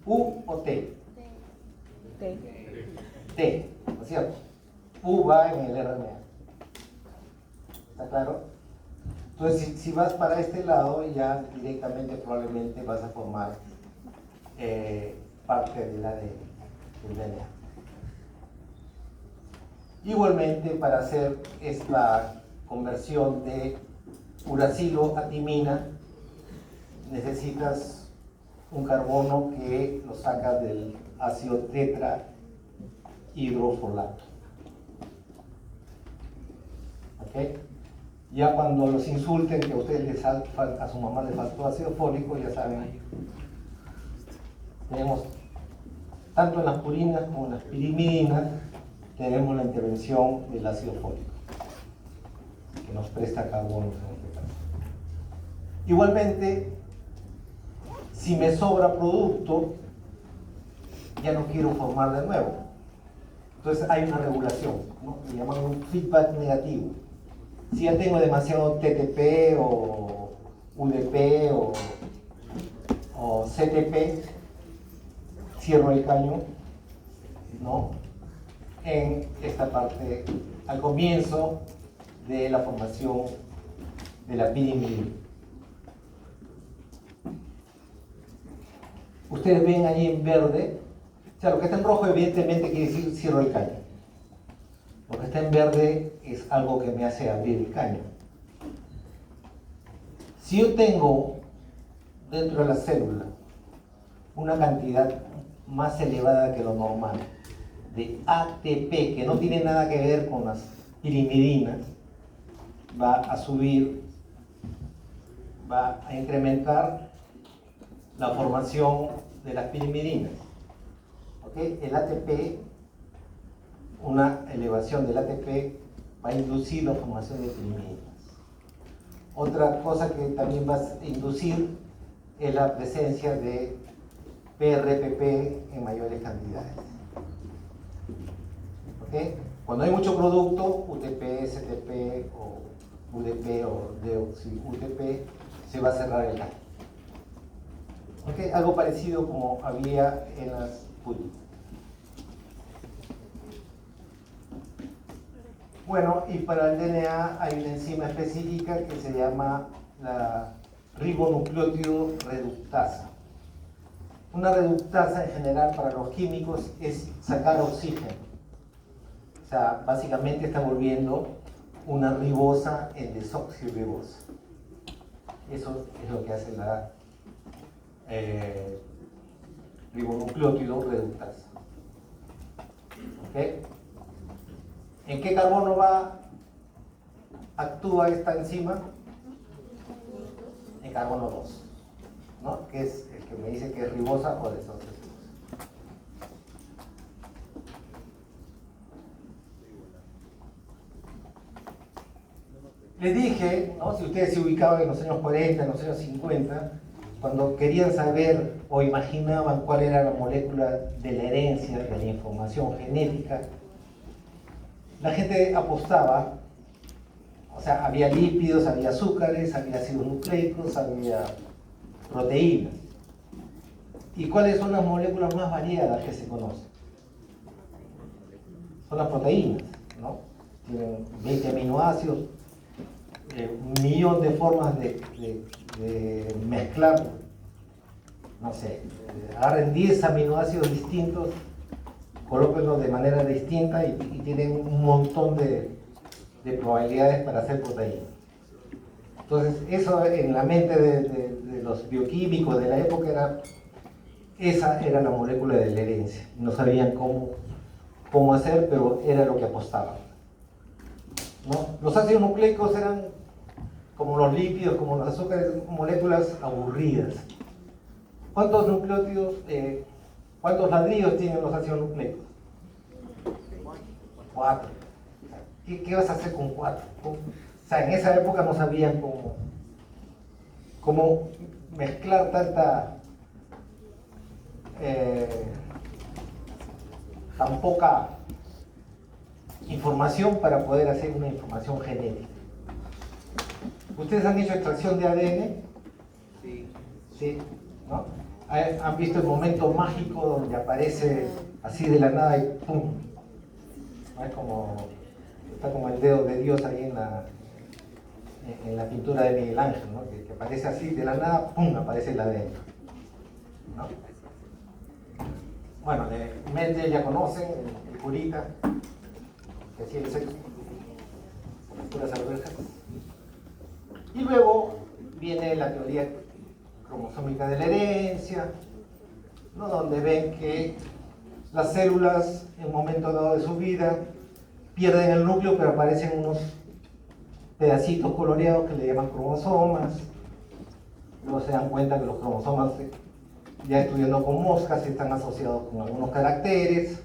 ¿U o T? T, ¿no es cierto? U va en el RNA. ¿Está claro? Entonces, si vas para este lado, ya directamente probablemente vas a formar parte del DNA. Igualmente, para hacer esta conversión de uracilo a timina, necesitas un carbono que lo sacas del ácido tetrahidrofolato. ¿Ok? Ya cuando los insulten que a ustedes a su mamá le faltó ácido fólico, ya saben, tenemos tanto en las purinas como en las pirimidinas, tenemos la intervención del ácido fólico, que nos presta carbono en este caso. Igualmente, si me sobra producto, ya no quiero formar de nuevo. Entonces hay una regulación, ¿no? Le llaman un feedback negativo. Si ya tengo demasiado TTP o UDP o CTP, cierro el caño, ¿no? En esta parte, al comienzo de la formación de la pirimidina. Ustedes ven ahí en verde, o sea, lo que está en rojo evidentemente quiere decir cierro el caño. Lo que está en verde es algo que me hace abrir el caño. Si yo tengo dentro de la célula una cantidad más elevada que lo normal de ATP, que no tiene nada que ver con las pirimidinas, va a subir, va a incrementar la formación de las pirimidinas. ¿Okay? El ATP, una elevación del ATP va a inducir la formación de pirimidinas. Otra cosa que también va a inducir es la presencia de PRPP en mayores cantidades. ¿Okay? Cuando hay mucho producto, UTP, CTP o UDP o deoxi-UTP, se va a cerrar el caño. ¿Okay? Algo parecido como había en las purinas. Bueno, y para el DNA hay una enzima específica que se llama la ribonucleótido reductasa. Una reductasa en general para los químicos es sacar oxígeno. O sea, básicamente está volviendo una ribosa en desoxirribosa. Eso es lo que hace la ribonucleótido reductasa. ¿Okay? ¿En qué carbono actúa esta enzima? En carbono 2, ¿no? Que es el que me dice que es ribosa o desasociada. Les dije, ¿no? Si ustedes se ubicaban en los años 40, en los años 50, cuando querían saber o imaginaban cuál era la molécula de la herencia, de la información genética, la gente apostaba, o sea, había lípidos, había azúcares, había ácidos nucleicos, había proteínas. ¿Y cuáles son las moléculas más variadas que se conocen? Son las proteínas, ¿no? Tienen 20 aminoácidos, 1.000.000 de formas de mezclar, no sé, agarren 10 aminoácidos distintos, colóquenlos de manera distinta y tienen un montón de probabilidades para hacer proteínas. Entonces, eso en la mente de los bioquímicos de la época esa era la molécula de la herencia. No sabían cómo hacer, pero era lo que apostaban, ¿no? Los ácidos nucleicos eran como los lípidos, como los azúcares, moléculas aburridas. ¿Cuántos nucleótidos, cuántos ladrillos tienen los ácidos nucleicos? 4. ¿Qué vas a hacer con 4? O sea, en esa época no sabían cómo mezclar tan poca información para poder hacer una información genética. ¿Ustedes han hecho extracción de ADN? Sí. Sí, ¿no? ¿Han visto el momento mágico donde aparece así de la nada y ¡pum! ¿No? Está como el dedo de Dios ahí en la pintura de Miguel Ángel, ¿no? Que aparece así de la nada, ¡pum! Aparece el ADN, ¿no? Bueno, Mendel ya conocen, el curita, que hacía el sexo, con las puras arvejas. Y luego viene la teoría cromosómica de la herencia, ¿no? Donde ven que las células en un momento dado de su vida pierden el núcleo, pero aparecen unos pedacitos coloreados que le llaman cromosomas. Luego se dan cuenta que los cromosomas, ya estudiando con moscas, están asociados con algunos caracteres.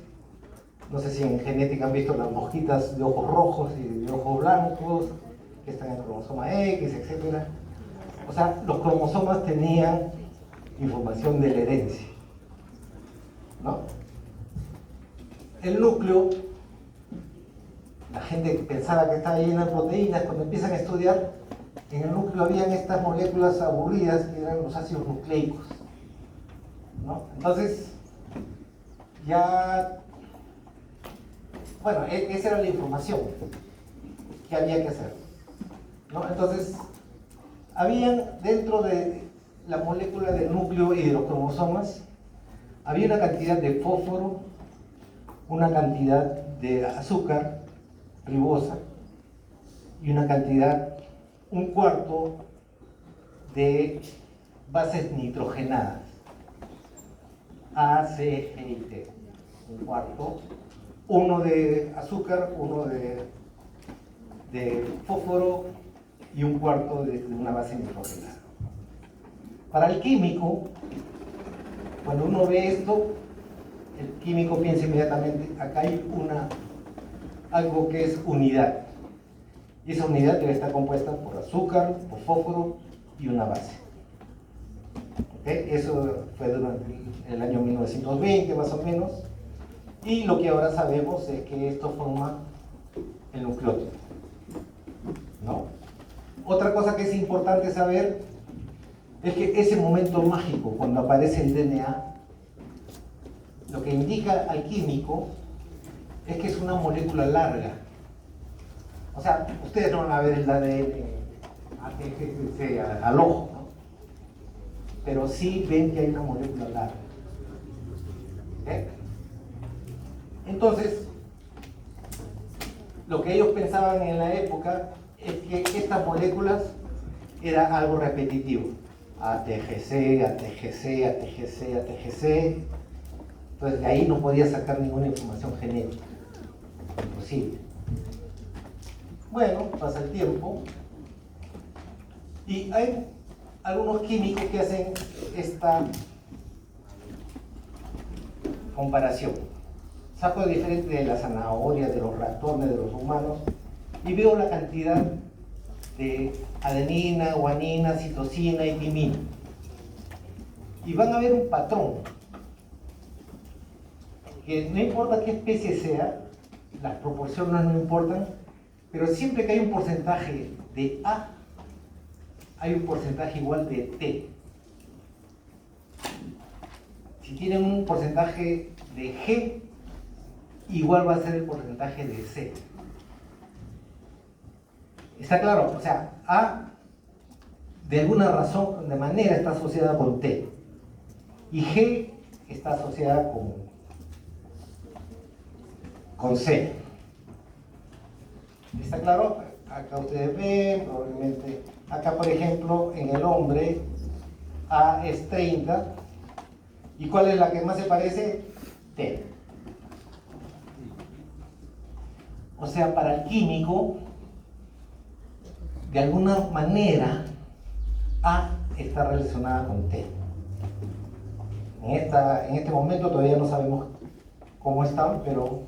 No sé si en genética han visto las mosquitas de ojos rojos y de ojos blancos, que están en el cromosoma X, etc. O sea, los cromosomas tenían información de la herencia, ¿no? El núcleo, la gente pensaba que estaba lleno de proteínas. Cuando empiezan a estudiar, en el núcleo habían estas moléculas aburridas que eran los ácidos nucleicos, ¿no? Entonces, ya, bueno, esa era la información que había que hacer, ¿no? Entonces, habían dentro de la molécula del núcleo y de los cromosomas, había una cantidad de fósforo, una cantidad de azúcar, ribosa, y una cantidad, un cuarto de bases nitrogenadas, A, C, G y T. Un cuarto, uno de azúcar, uno de fósforo y un cuarto de una base nitrogenada. Para el químico, cuando uno ve esto, el químico piensa inmediatamente, acá hay algo que es unidad. Y esa unidad debe estar compuesta por azúcar, por fósforo y una base. ¿Okay? Eso fue durante el año 1920 más o menos. Y lo que ahora sabemos es que esto forma el nucleótido, ¿no? Otra cosa que es importante saber es que ese momento mágico, cuando aparece el DNA, lo que indica al químico es que es una molécula larga. O sea, ustedes no van a ver el ADN al ojo, ¿no? Pero sí ven que hay una molécula larga. ¿Okay? Entonces, lo que ellos pensaban en la época es que estas moléculas era algo repetitivo. ATGC, ATGC, ATGC, ATGC. Entonces de ahí no podía sacar ninguna información genética. Imposible. Bueno, pasa el tiempo y hay algunos químicos que hacen esta comparación. Saco diferente de la zanahoria, de los ratones, de los humanos, y veo la cantidad de adenina, guanina, citosina y timina. Y van a ver un patrón, que no importa qué especie sea, las proporciones no importan, pero siempre que hay un porcentaje de A, hay un porcentaje igual de T. Si tienen un porcentaje de G, igual va a ser el porcentaje de C. ¿Está claro? O sea, A, de alguna razón, de manera, está asociada con T. Y G está asociada con C. ¿Está claro? Acá ustedes ven, probablemente. Acá, por ejemplo, en el hombre, A es 30. ¿Y cuál es la que más se parece? T. O sea, para el químico, de alguna manera, A está relacionada con T. En este momento todavía no sabemos cómo están, pero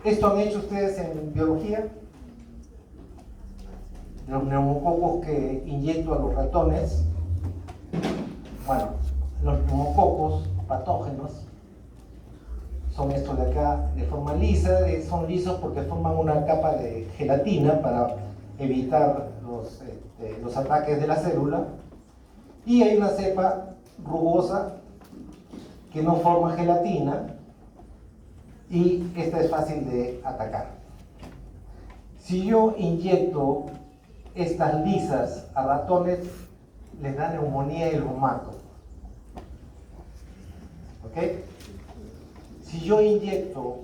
esto han hecho ustedes en biología. Los neumococos que inyecto a los ratones, bueno, los neumococos patógenos son estos de acá de forma lisa, son lisos porque forman una capa de gelatina para evitar los ataques de la célula, y hay una cepa rugosa que no forma gelatina y esta es fácil de atacar. Si yo inyecto estas lisas a ratones, les da neumonía y los mato. ¿Ok? Si yo inyecto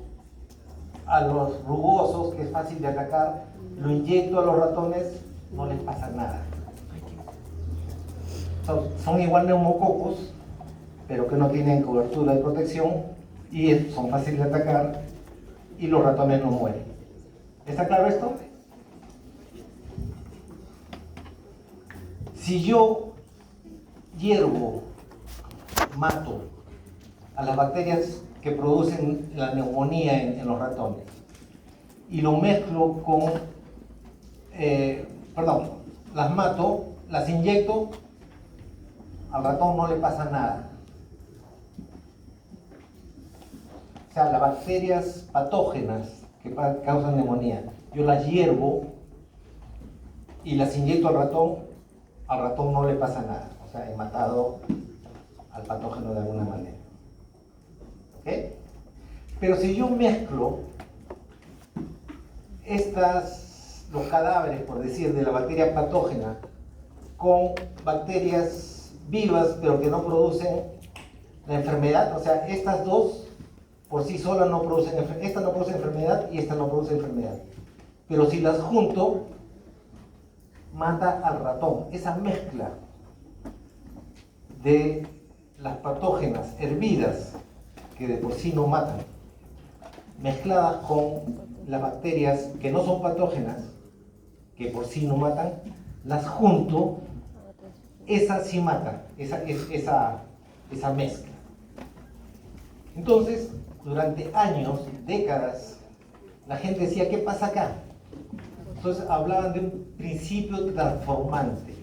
a los rugosos, que es fácil de atacar, lo inyecto a los ratones, no les pasa nada. Son igual neumococos, pero que no tienen cobertura de protección y son fáciles de atacar y los ratones no mueren. ¿Está claro esto? Si yo hiervo, mato a las bacterias que producen la neumonía en los ratones y lo mezclo con, las mato, las inyecto, al ratón no le pasa nada. O sea, las bacterias patógenas que causan neumonía, yo las hiervo y las inyecto al ratón no le pasa nada. O sea, he matado al patógeno de alguna manera. ¿Ok? Pero si yo mezclo los cadáveres, por decir, de la bacteria patógena con bacterias vivas, pero que no producen la enfermedad, o sea, estas dos por sí solas no producen enfermedad, esta no produce enfermedad y esta no produce enfermedad. Pero si las junto, mata al ratón. Esa mezcla de las patógenas hervidas, que de por sí no matan, mezcladas con las bacterias que no son patógenas, que por sí no matan, las junto, esas sí matan, esa mezcla. Entonces, durante años, décadas, la gente decía, ¿qué pasa acá? Entonces hablaban de un principio transformante,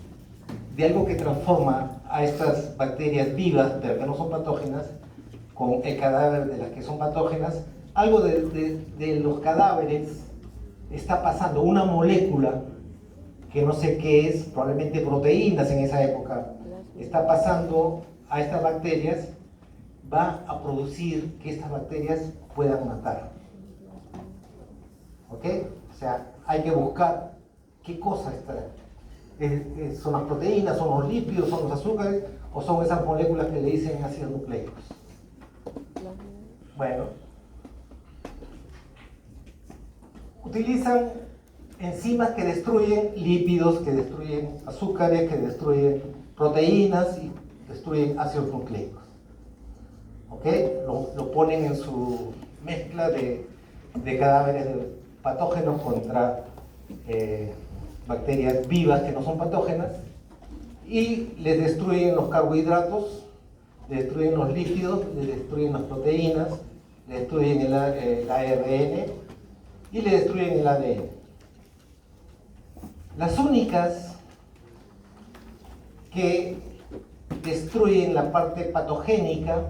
de algo que transforma a estas bacterias vivas, pero que no son patógenas, con el cadáver de las que son patógenas. Algo de los cadáveres está pasando, una molécula que no sé qué es, probablemente proteínas en esa época, está pasando a estas bacterias, va a producir que estas bacterias puedan matar. ¿Ok? O sea, hay que buscar qué cosa está. ¿Son las proteínas, son los lípidos, son los azúcares o son esas moléculas que le dicen ácidos nucleicos? Bueno, utilizan enzimas que destruyen lípidos, que destruyen azúcares, que destruyen proteínas y destruyen ácidos nucleicos. ¿Ok? Lo ponen en su mezcla de cadáveres de patógenos contra bacterias vivas que no son patógenas y les destruyen los carbohidratos, le destruyen los lípidos, le destruyen las proteínas, le destruyen el ARN y le destruyen el ADN. Las únicas que destruyen la parte patogénica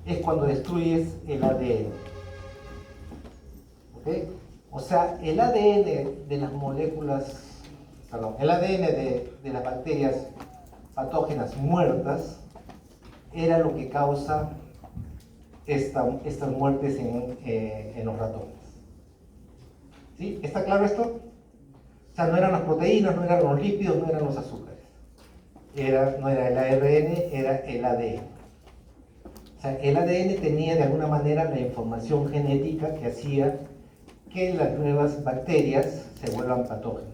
es cuando destruyes el ADN. ¿Ok? O sea, el ADN de las moléculas, perdón, el ADN de las bacterias patógenas muertas era lo que causa estas muertes en los ratones. ¿Sí? ¿Está claro esto? O sea, no eran las proteínas, no eran los lípidos, no eran los azúcares. No era el ARN, era el ADN. O sea, el ADN tenía de alguna manera la información genética que hacía que las nuevas bacterias se vuelvan patógenas.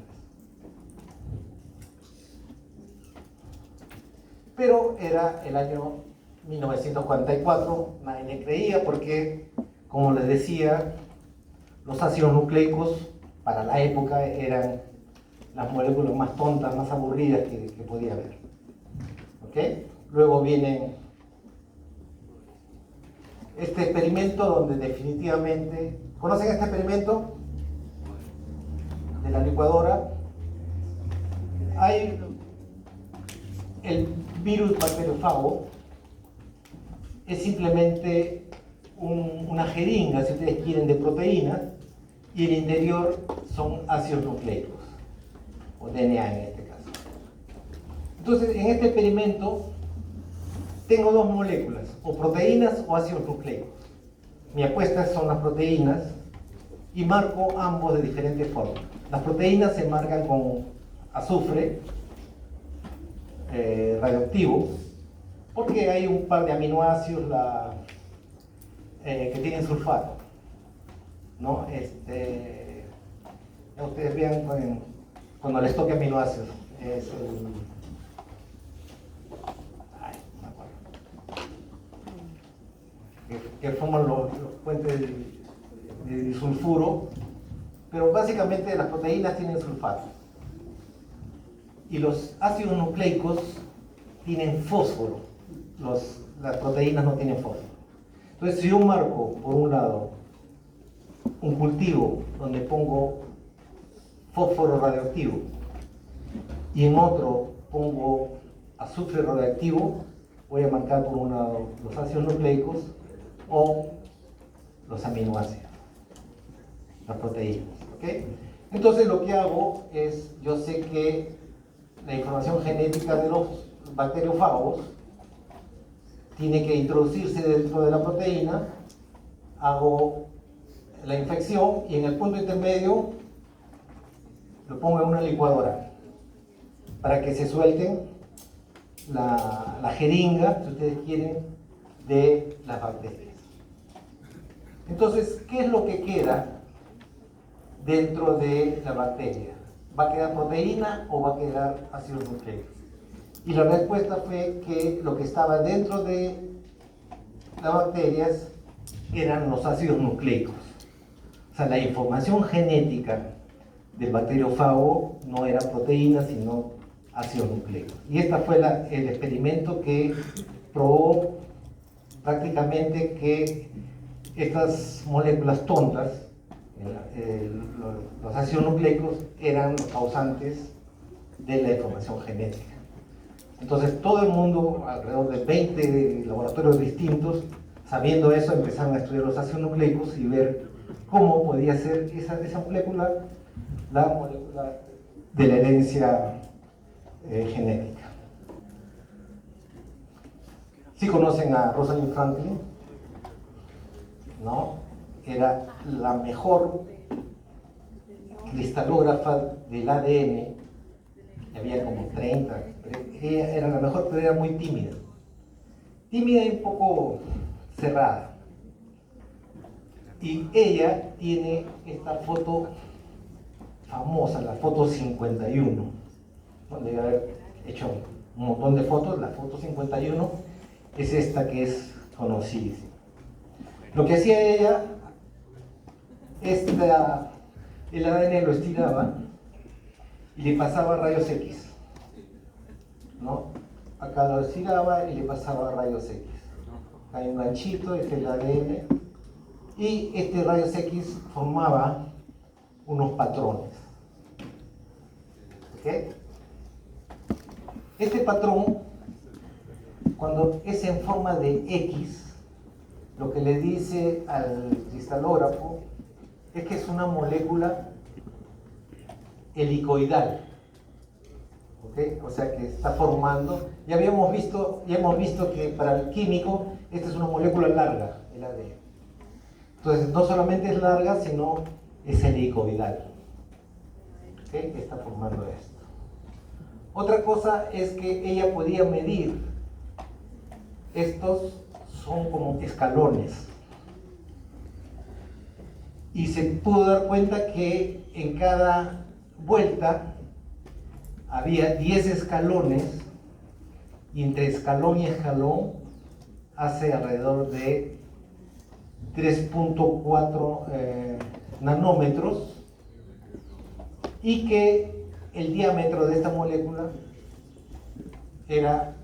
Pero era el año 1944, nadie le creía porque, como les decía, los ácidos nucleicos para la época eran las moléculas más tontas, más aburridas que podía haber. ¿Ok? Luego viene este experimento donde definitivamente... ¿Conocen este experimento? De la licuadora. Hay el virus bacteriofago, es simplemente una jeringa, si ustedes quieren, de proteínas, y el interior son ácidos nucleicos, o DNA en este caso. Entonces, en este experimento tengo dos moléculas, o proteínas o ácidos nucleicos. Mi apuesta son las proteínas y marco ambos de diferentes formas. Las proteínas se marcan con azufre radioactivo, porque hay un par de aminoácidos que tienen sulfato, ¿no? Ya ustedes vean cuando les toque aminoácidos, es el... Ay, no me acuerdo. Que forman los puentes de disulfuro, pero básicamente las proteínas tienen sulfato. Y los ácidos nucleicos tienen fósforo, las proteínas no tienen fósforo. Entonces, si yo marco, por un lado, un cultivo donde pongo fósforo radioactivo y en otro pongo azufre radioactivo, voy a marcar por un lado los ácidos nucleicos o los aminoácidos, las proteínas. ¿Okay? Entonces, lo que hago es, yo sé que la información genética de los bacteriófagos tiene que introducirse dentro de la proteína, hago la infección y en el punto intermedio lo pongo en una licuadora para que se suelten la jeringa, si ustedes quieren, de las bacterias. Entonces, ¿qué es lo que queda dentro de la bacteria? ¿Va a quedar proteína o va a quedar ácidos nucleicos? Y la respuesta fue que lo que estaba dentro de las bacterias eran los ácidos nucleicos. O sea, la información genética del bacteriófago no era proteína, sino ácidos nucleicos. Y este fue el experimento que probó prácticamente que estas moléculas tontas, los ácidos nucleicos, eran los causantes de la información genética. Entonces todo el mundo, alrededor de 20 laboratorios distintos, sabiendo eso, empezaron a estudiar los ácidos nucleicos y ver cómo podía ser esa molécula, la molécula de la herencia genética. ¿Sí conocen a Rosalind Franklin? ¿No? Era la mejor cristalógrafa del ADN, había como 30, ella era la mejor, pero era muy tímida y un poco cerrada. Y ella tiene esta foto famosa, la foto 51, donde debe haber hecho un montón de fotos. La foto 51 es esta que es conocidísima. Lo que hacía ella, el ADN lo estiraba y le pasaba rayos X, ¿no? acá lo estiraba y le pasaba rayos X. Hay un ganchito, este es el ADN, y este rayos X formaba unos patrones. ¿Ok? Este patrón, cuando es en forma de X, lo que le dice al cristalógrafo es que es una molécula helicoidal. ¿Okay? O sea que está formando. Ya hemos visto que para el químico esta es una molécula larga, el ADN. Entonces no solamente es larga, sino es helicoidal. ¿Okay? Está formando esto. Otra cosa es que ella podía medir. Estos son como escalones. Y se pudo dar cuenta que en cada vuelta había 10 escalones, y entre escalón y escalón hace alrededor de 3.4 nanómetros, y que el diámetro de esta molécula era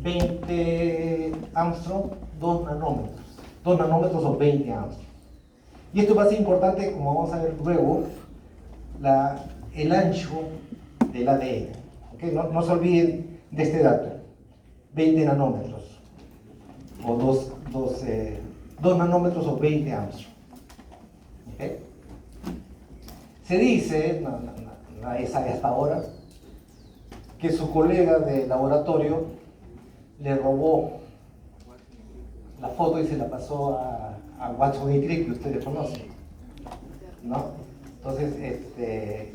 20 Armstrong, 2 nanómetros. 2 nanómetros o 20 Armstrong. Y esto va a ser importante, como vamos a ver luego, el ancho del ADN. ¿Okay? No se olviden de este dato. 20 nanómetros. O 2 nanómetros o 20 Armstrong. ¿Okay? Se dice, nadie sabe hasta ahora, que su colega de laboratorio le robó la foto y se la pasó a Watson y Crick, que ustedes conocen, ¿no? Entonces, este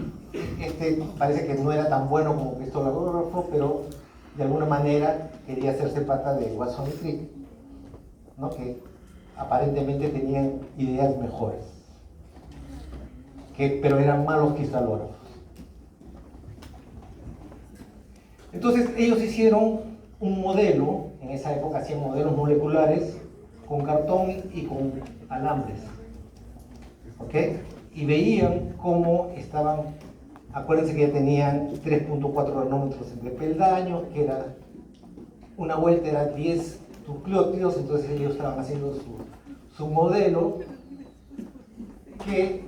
parece que no era tan bueno como cristalógrafo, pero de alguna manera quería hacerse pata de Watson y Crick, ¿no? Que aparentemente tenían ideas mejores, pero eran malos cristalógrafos. Entonces ellos hicieron un modelo, en esa época hacían modelos moleculares con cartón y con alambres, ¿ok? Y veían cómo estaban, acuérdense que ya tenían 3.4 nanómetros entre peldaños, que era, una vuelta era 10 nucleótidos, entonces ellos estaban haciendo su modelo, que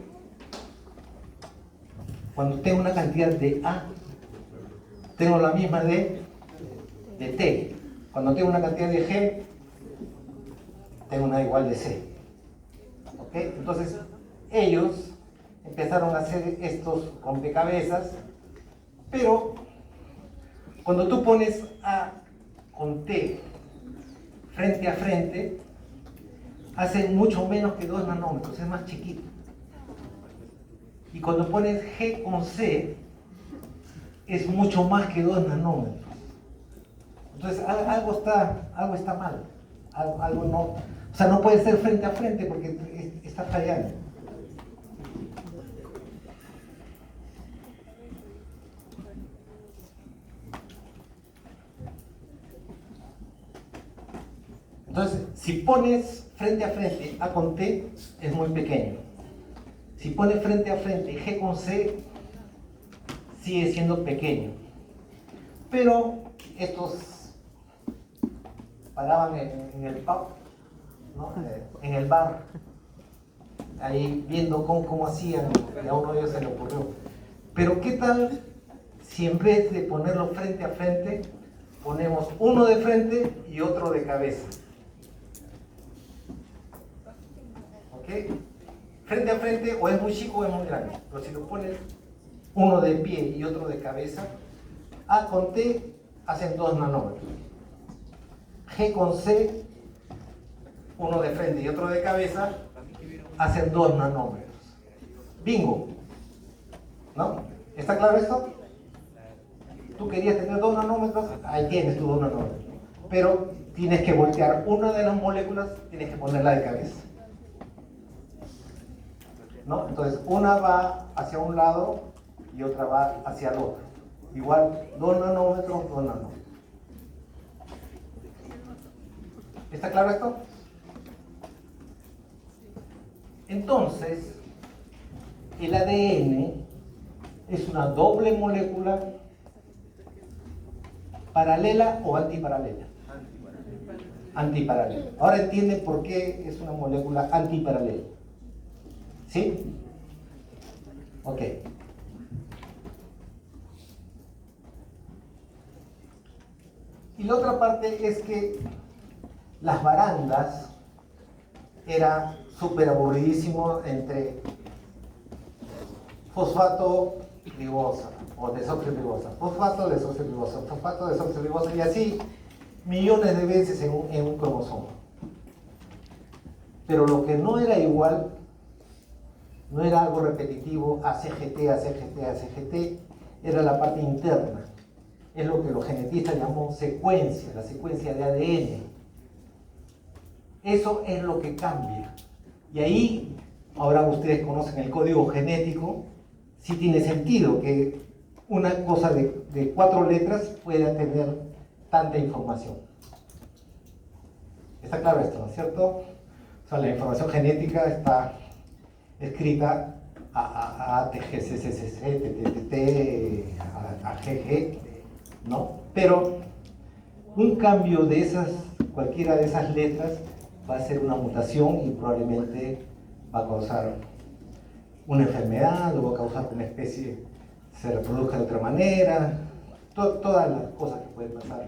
cuando tengo una cantidad de A, tengo la misma de T. Cuando tengo una cantidad de G, tengo una igual de C. ¿Ok? Entonces, ellos empezaron a hacer estos rompecabezas, pero cuando tú pones A con T frente a frente, hace mucho menos que 2 nanómetros, es más chiquito. Y cuando pones G con C, es mucho más que 2 nanómetros. Entonces algo está mal, algo no, o sea, no puede ser frente a frente porque está fallando. Entonces, si pones frente a frente A con T, es muy pequeño. Si pones frente a frente G con C, sigue siendo pequeño. Pero estos paraban en el pub, ¿no? En el bar, ahí viendo cómo hacían, y a uno de ellos se le ocurrió. Pero ¿qué tal si en vez de ponerlo frente a frente, ponemos uno de frente y otro de cabeza? ¿Ok? Frente a frente o es muy chico o es muy grande, pero si lo pones uno de pie y otro de cabeza, A con T hacen 2 nanómetros. G con C, uno de frente y otro de cabeza, hacen 2 nanómetros. Bingo. ¿No? ¿Está claro esto? Tú querías tener 2 nanómetros, ahí tienes tu 2 nanómetros. Pero tienes que voltear una de las moléculas, tienes que ponerla de cabeza. ¿No? Entonces, una va hacia un lado y otra va hacia el otro. Igual, 2 nanómetros, 2 nanómetros. ¿Está claro esto? Entonces, el ADN es una doble molécula ¿Paralela o antiparalela? Antiparalela. Ahora entienden por qué es una molécula antiparalela. ¿Sí? Ok. Y la otra parte es que las barandas era súper aburridísimo entre fosfato ribosa o desoxirribosa, fosfato desoxirribosa, fosfato desoxirribosa y así millones de veces en un cromosoma. Pero lo que no era igual, no era algo repetitivo, ACGT, ACGT, ACGT, era la parte interna. Es lo que los genetistas llaman secuencia, la secuencia de ADN. Eso es lo que cambia. Y ahí, ahora ustedes conocen el código genético, sí tiene sentido que una cosa de 4 letras pueda tener tanta información. ¿Está claro esto, no es cierto? O sea, la información genética está escrita a TGCCC, TTT, a GG, ¿no? Pero un cambio de esas, cualquiera de esas letras, va a ser una mutación y probablemente va a causar una enfermedad o va a causar que una especie se reproduzca de otra manera, todas las cosas que pueden pasar.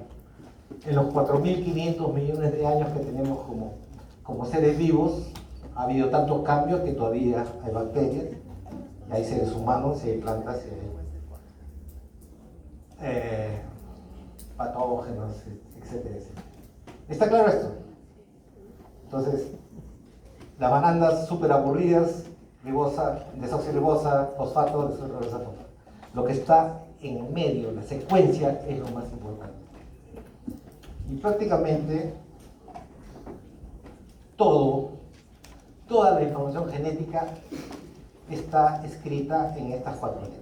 En los 4.500 millones de años que tenemos como seres vivos, ha habido tantos cambios que todavía hay bacterias, y hay seres humanos, y hay plantas, y hay patógenos, etcétera, etcétera. ¿Está claro esto? Entonces, las barandas súper aburridas, ribosa, desoxirribosa, fosfato, desoxirribosa, fosfato. Lo que está en medio, la secuencia, es lo más importante. Y prácticamente toda la información genética está escrita en estas 4 letras,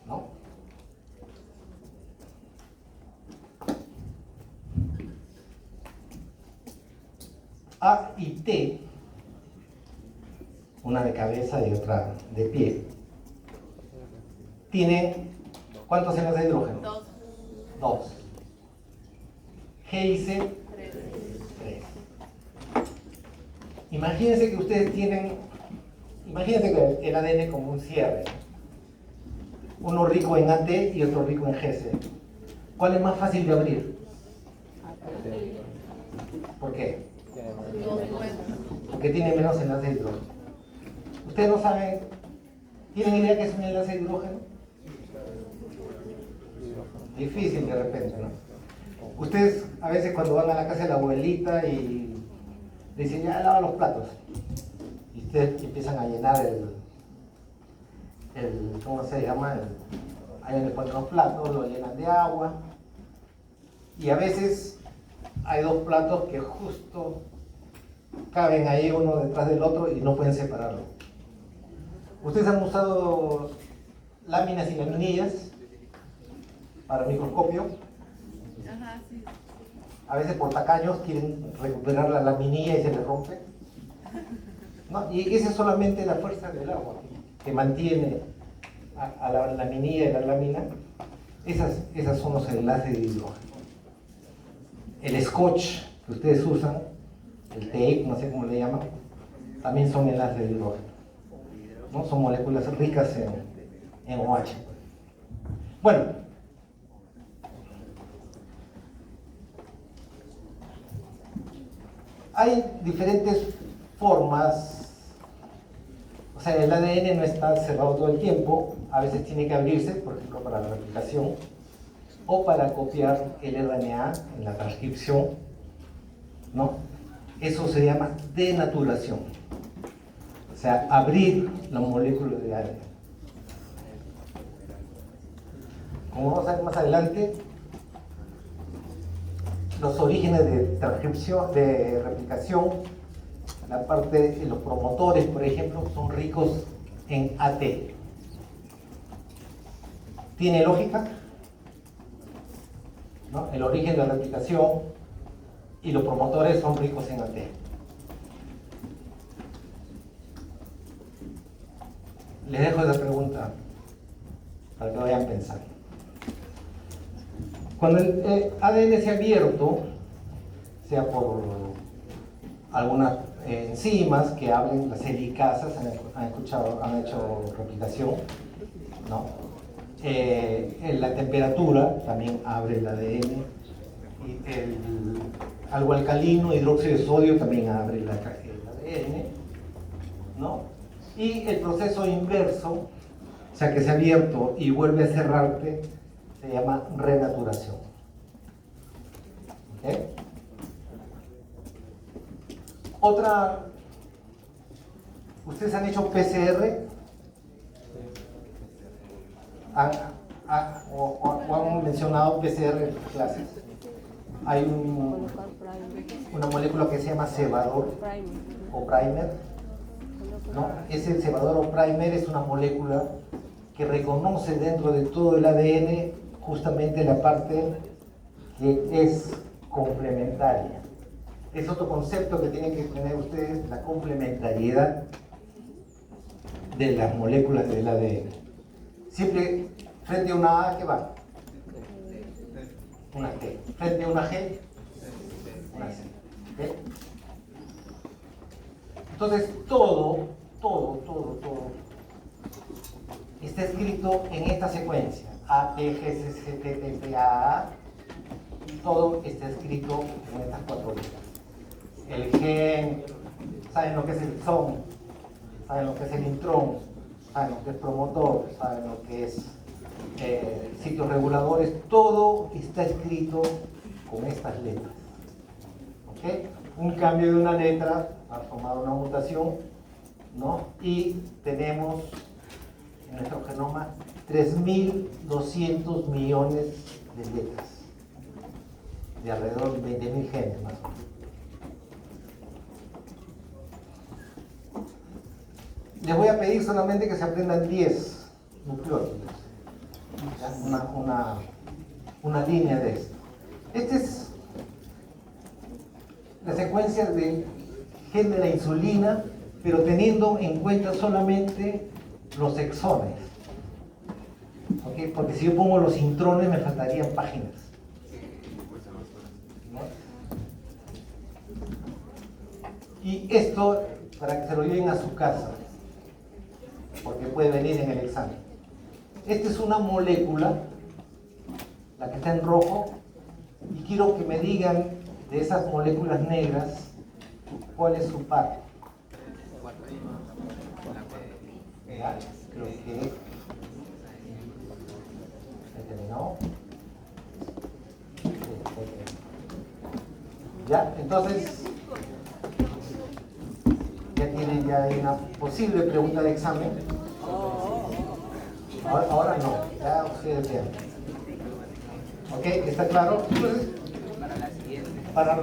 ¿no? A y T, una de cabeza y otra de pie, tienen ¿cuántos enlaces de hidrógeno? 2. G y C, 3. Imagínense que ustedes imagínense que el ADN como un cierre, uno rico en AT y otro rico en GC. ¿Cuál es más fácil de abrir? ¿Por qué? Porque tiene menos enlace de hidrógeno. ¿Ustedes no saben? ¿Tienen idea qué es un enlace de hidrógeno? Difícil de repente, ¿no? Ustedes a veces cuando van a la casa de la abuelita y dicen, ya lava los platos, y ustedes empiezan a llenar ¿cómo se llama? Ahí donde ponen los platos, lo llenan de agua, y a veces hay 2 platos que justo caben ahí uno detrás del otro y no pueden separarlo. ¿Ustedes han usado láminas y laminillas para el microscopio? Ajá, sí. A veces por tacaños quieren recuperar la laminilla y se les rompe, ¿no? Y esa es solamente la fuerza del agua que mantiene a la laminilla y la lámina. Esas son los enlaces de hidrógeno. El scotch que ustedes usan, el tape, no sé cómo le llaman, también son enlaces de hidrógeno, ¿no? Son moléculas ricas en OH. Bueno, hay diferentes formas, o sea, el ADN no está cerrado todo el tiempo, a veces tiene que abrirse, por ejemplo, para la replicación, o para copiar el RNA en la transcripción, ¿no? Eso se llama denaturación, o sea, abrir la molécula de ADN. Como vamos a ver más adelante, los orígenes de transcripción, de replicación, la parte de los promotores, por ejemplo, son ricos en AT. ¿Tiene lógica? ¿No? El origen de la replicación y los promotores son ricos en AT. Les dejo esa pregunta para que vayan pensando. Cuando el ADN se ha abierto, sea por algunas enzimas que hablen, las helicasas, han hecho replicación, ¿no? En la temperatura también abre el ADN, y algo alcalino, hidróxido de sodio, también abre el ADN, ¿no? Y el proceso inverso, o sea que se ha abierto y vuelve a cerrarte, se llama renaturación. ¿Okay? Otra, ¿ustedes han hecho PCR? ¿O han mencionado PCR en sus clases? Hay una molécula que se llama cebador o primer, ¿no? Ese cebador o primer es una molécula que reconoce dentro de todo el ADN justamente la parte que es complementaria. Es otro concepto que tienen que tener ustedes, la complementariedad de las moléculas del ADN. Siempre frente a una A, ¿qué va? Una T. Frente a una G, una C. ¿Okay? Entonces, todo está escrito en esta secuencia. A, T, G, C, C, T, T, T, A. Todo está escrito en estas 4 letras. El gen, saben lo que es el exón, saben lo que es el intrón, saben lo que es promotor, saben lo que es sitios reguladores, todo está escrito con estas letras. ¿Okay? Un cambio de una letra ha formado una mutación, ¿no? Y tenemos en nuestro genoma 3.200 millones de letras, de alrededor de 20.000 genes más o menos. Les voy a pedir solamente que se aprendan 10 nucleótidos, una línea de esto. Esta es la secuencia del gen de la insulina, pero teniendo en cuenta solamente los exones. ¿Okay? Porque si yo pongo los intrones me faltarían páginas. ¿No? Y esto, para que se lo lleven a su casa, porque puede venir en el examen. Esta es una molécula, la que está en rojo, y quiero que me digan de esas moléculas negras cuál es su par. ¿Ya? Creo que he terminado. Ya, entonces ya tienen ya una posible pregunta de examen. Ahora no, ya ustedes vean. ¿Ok? ¿Está claro? Entonces, para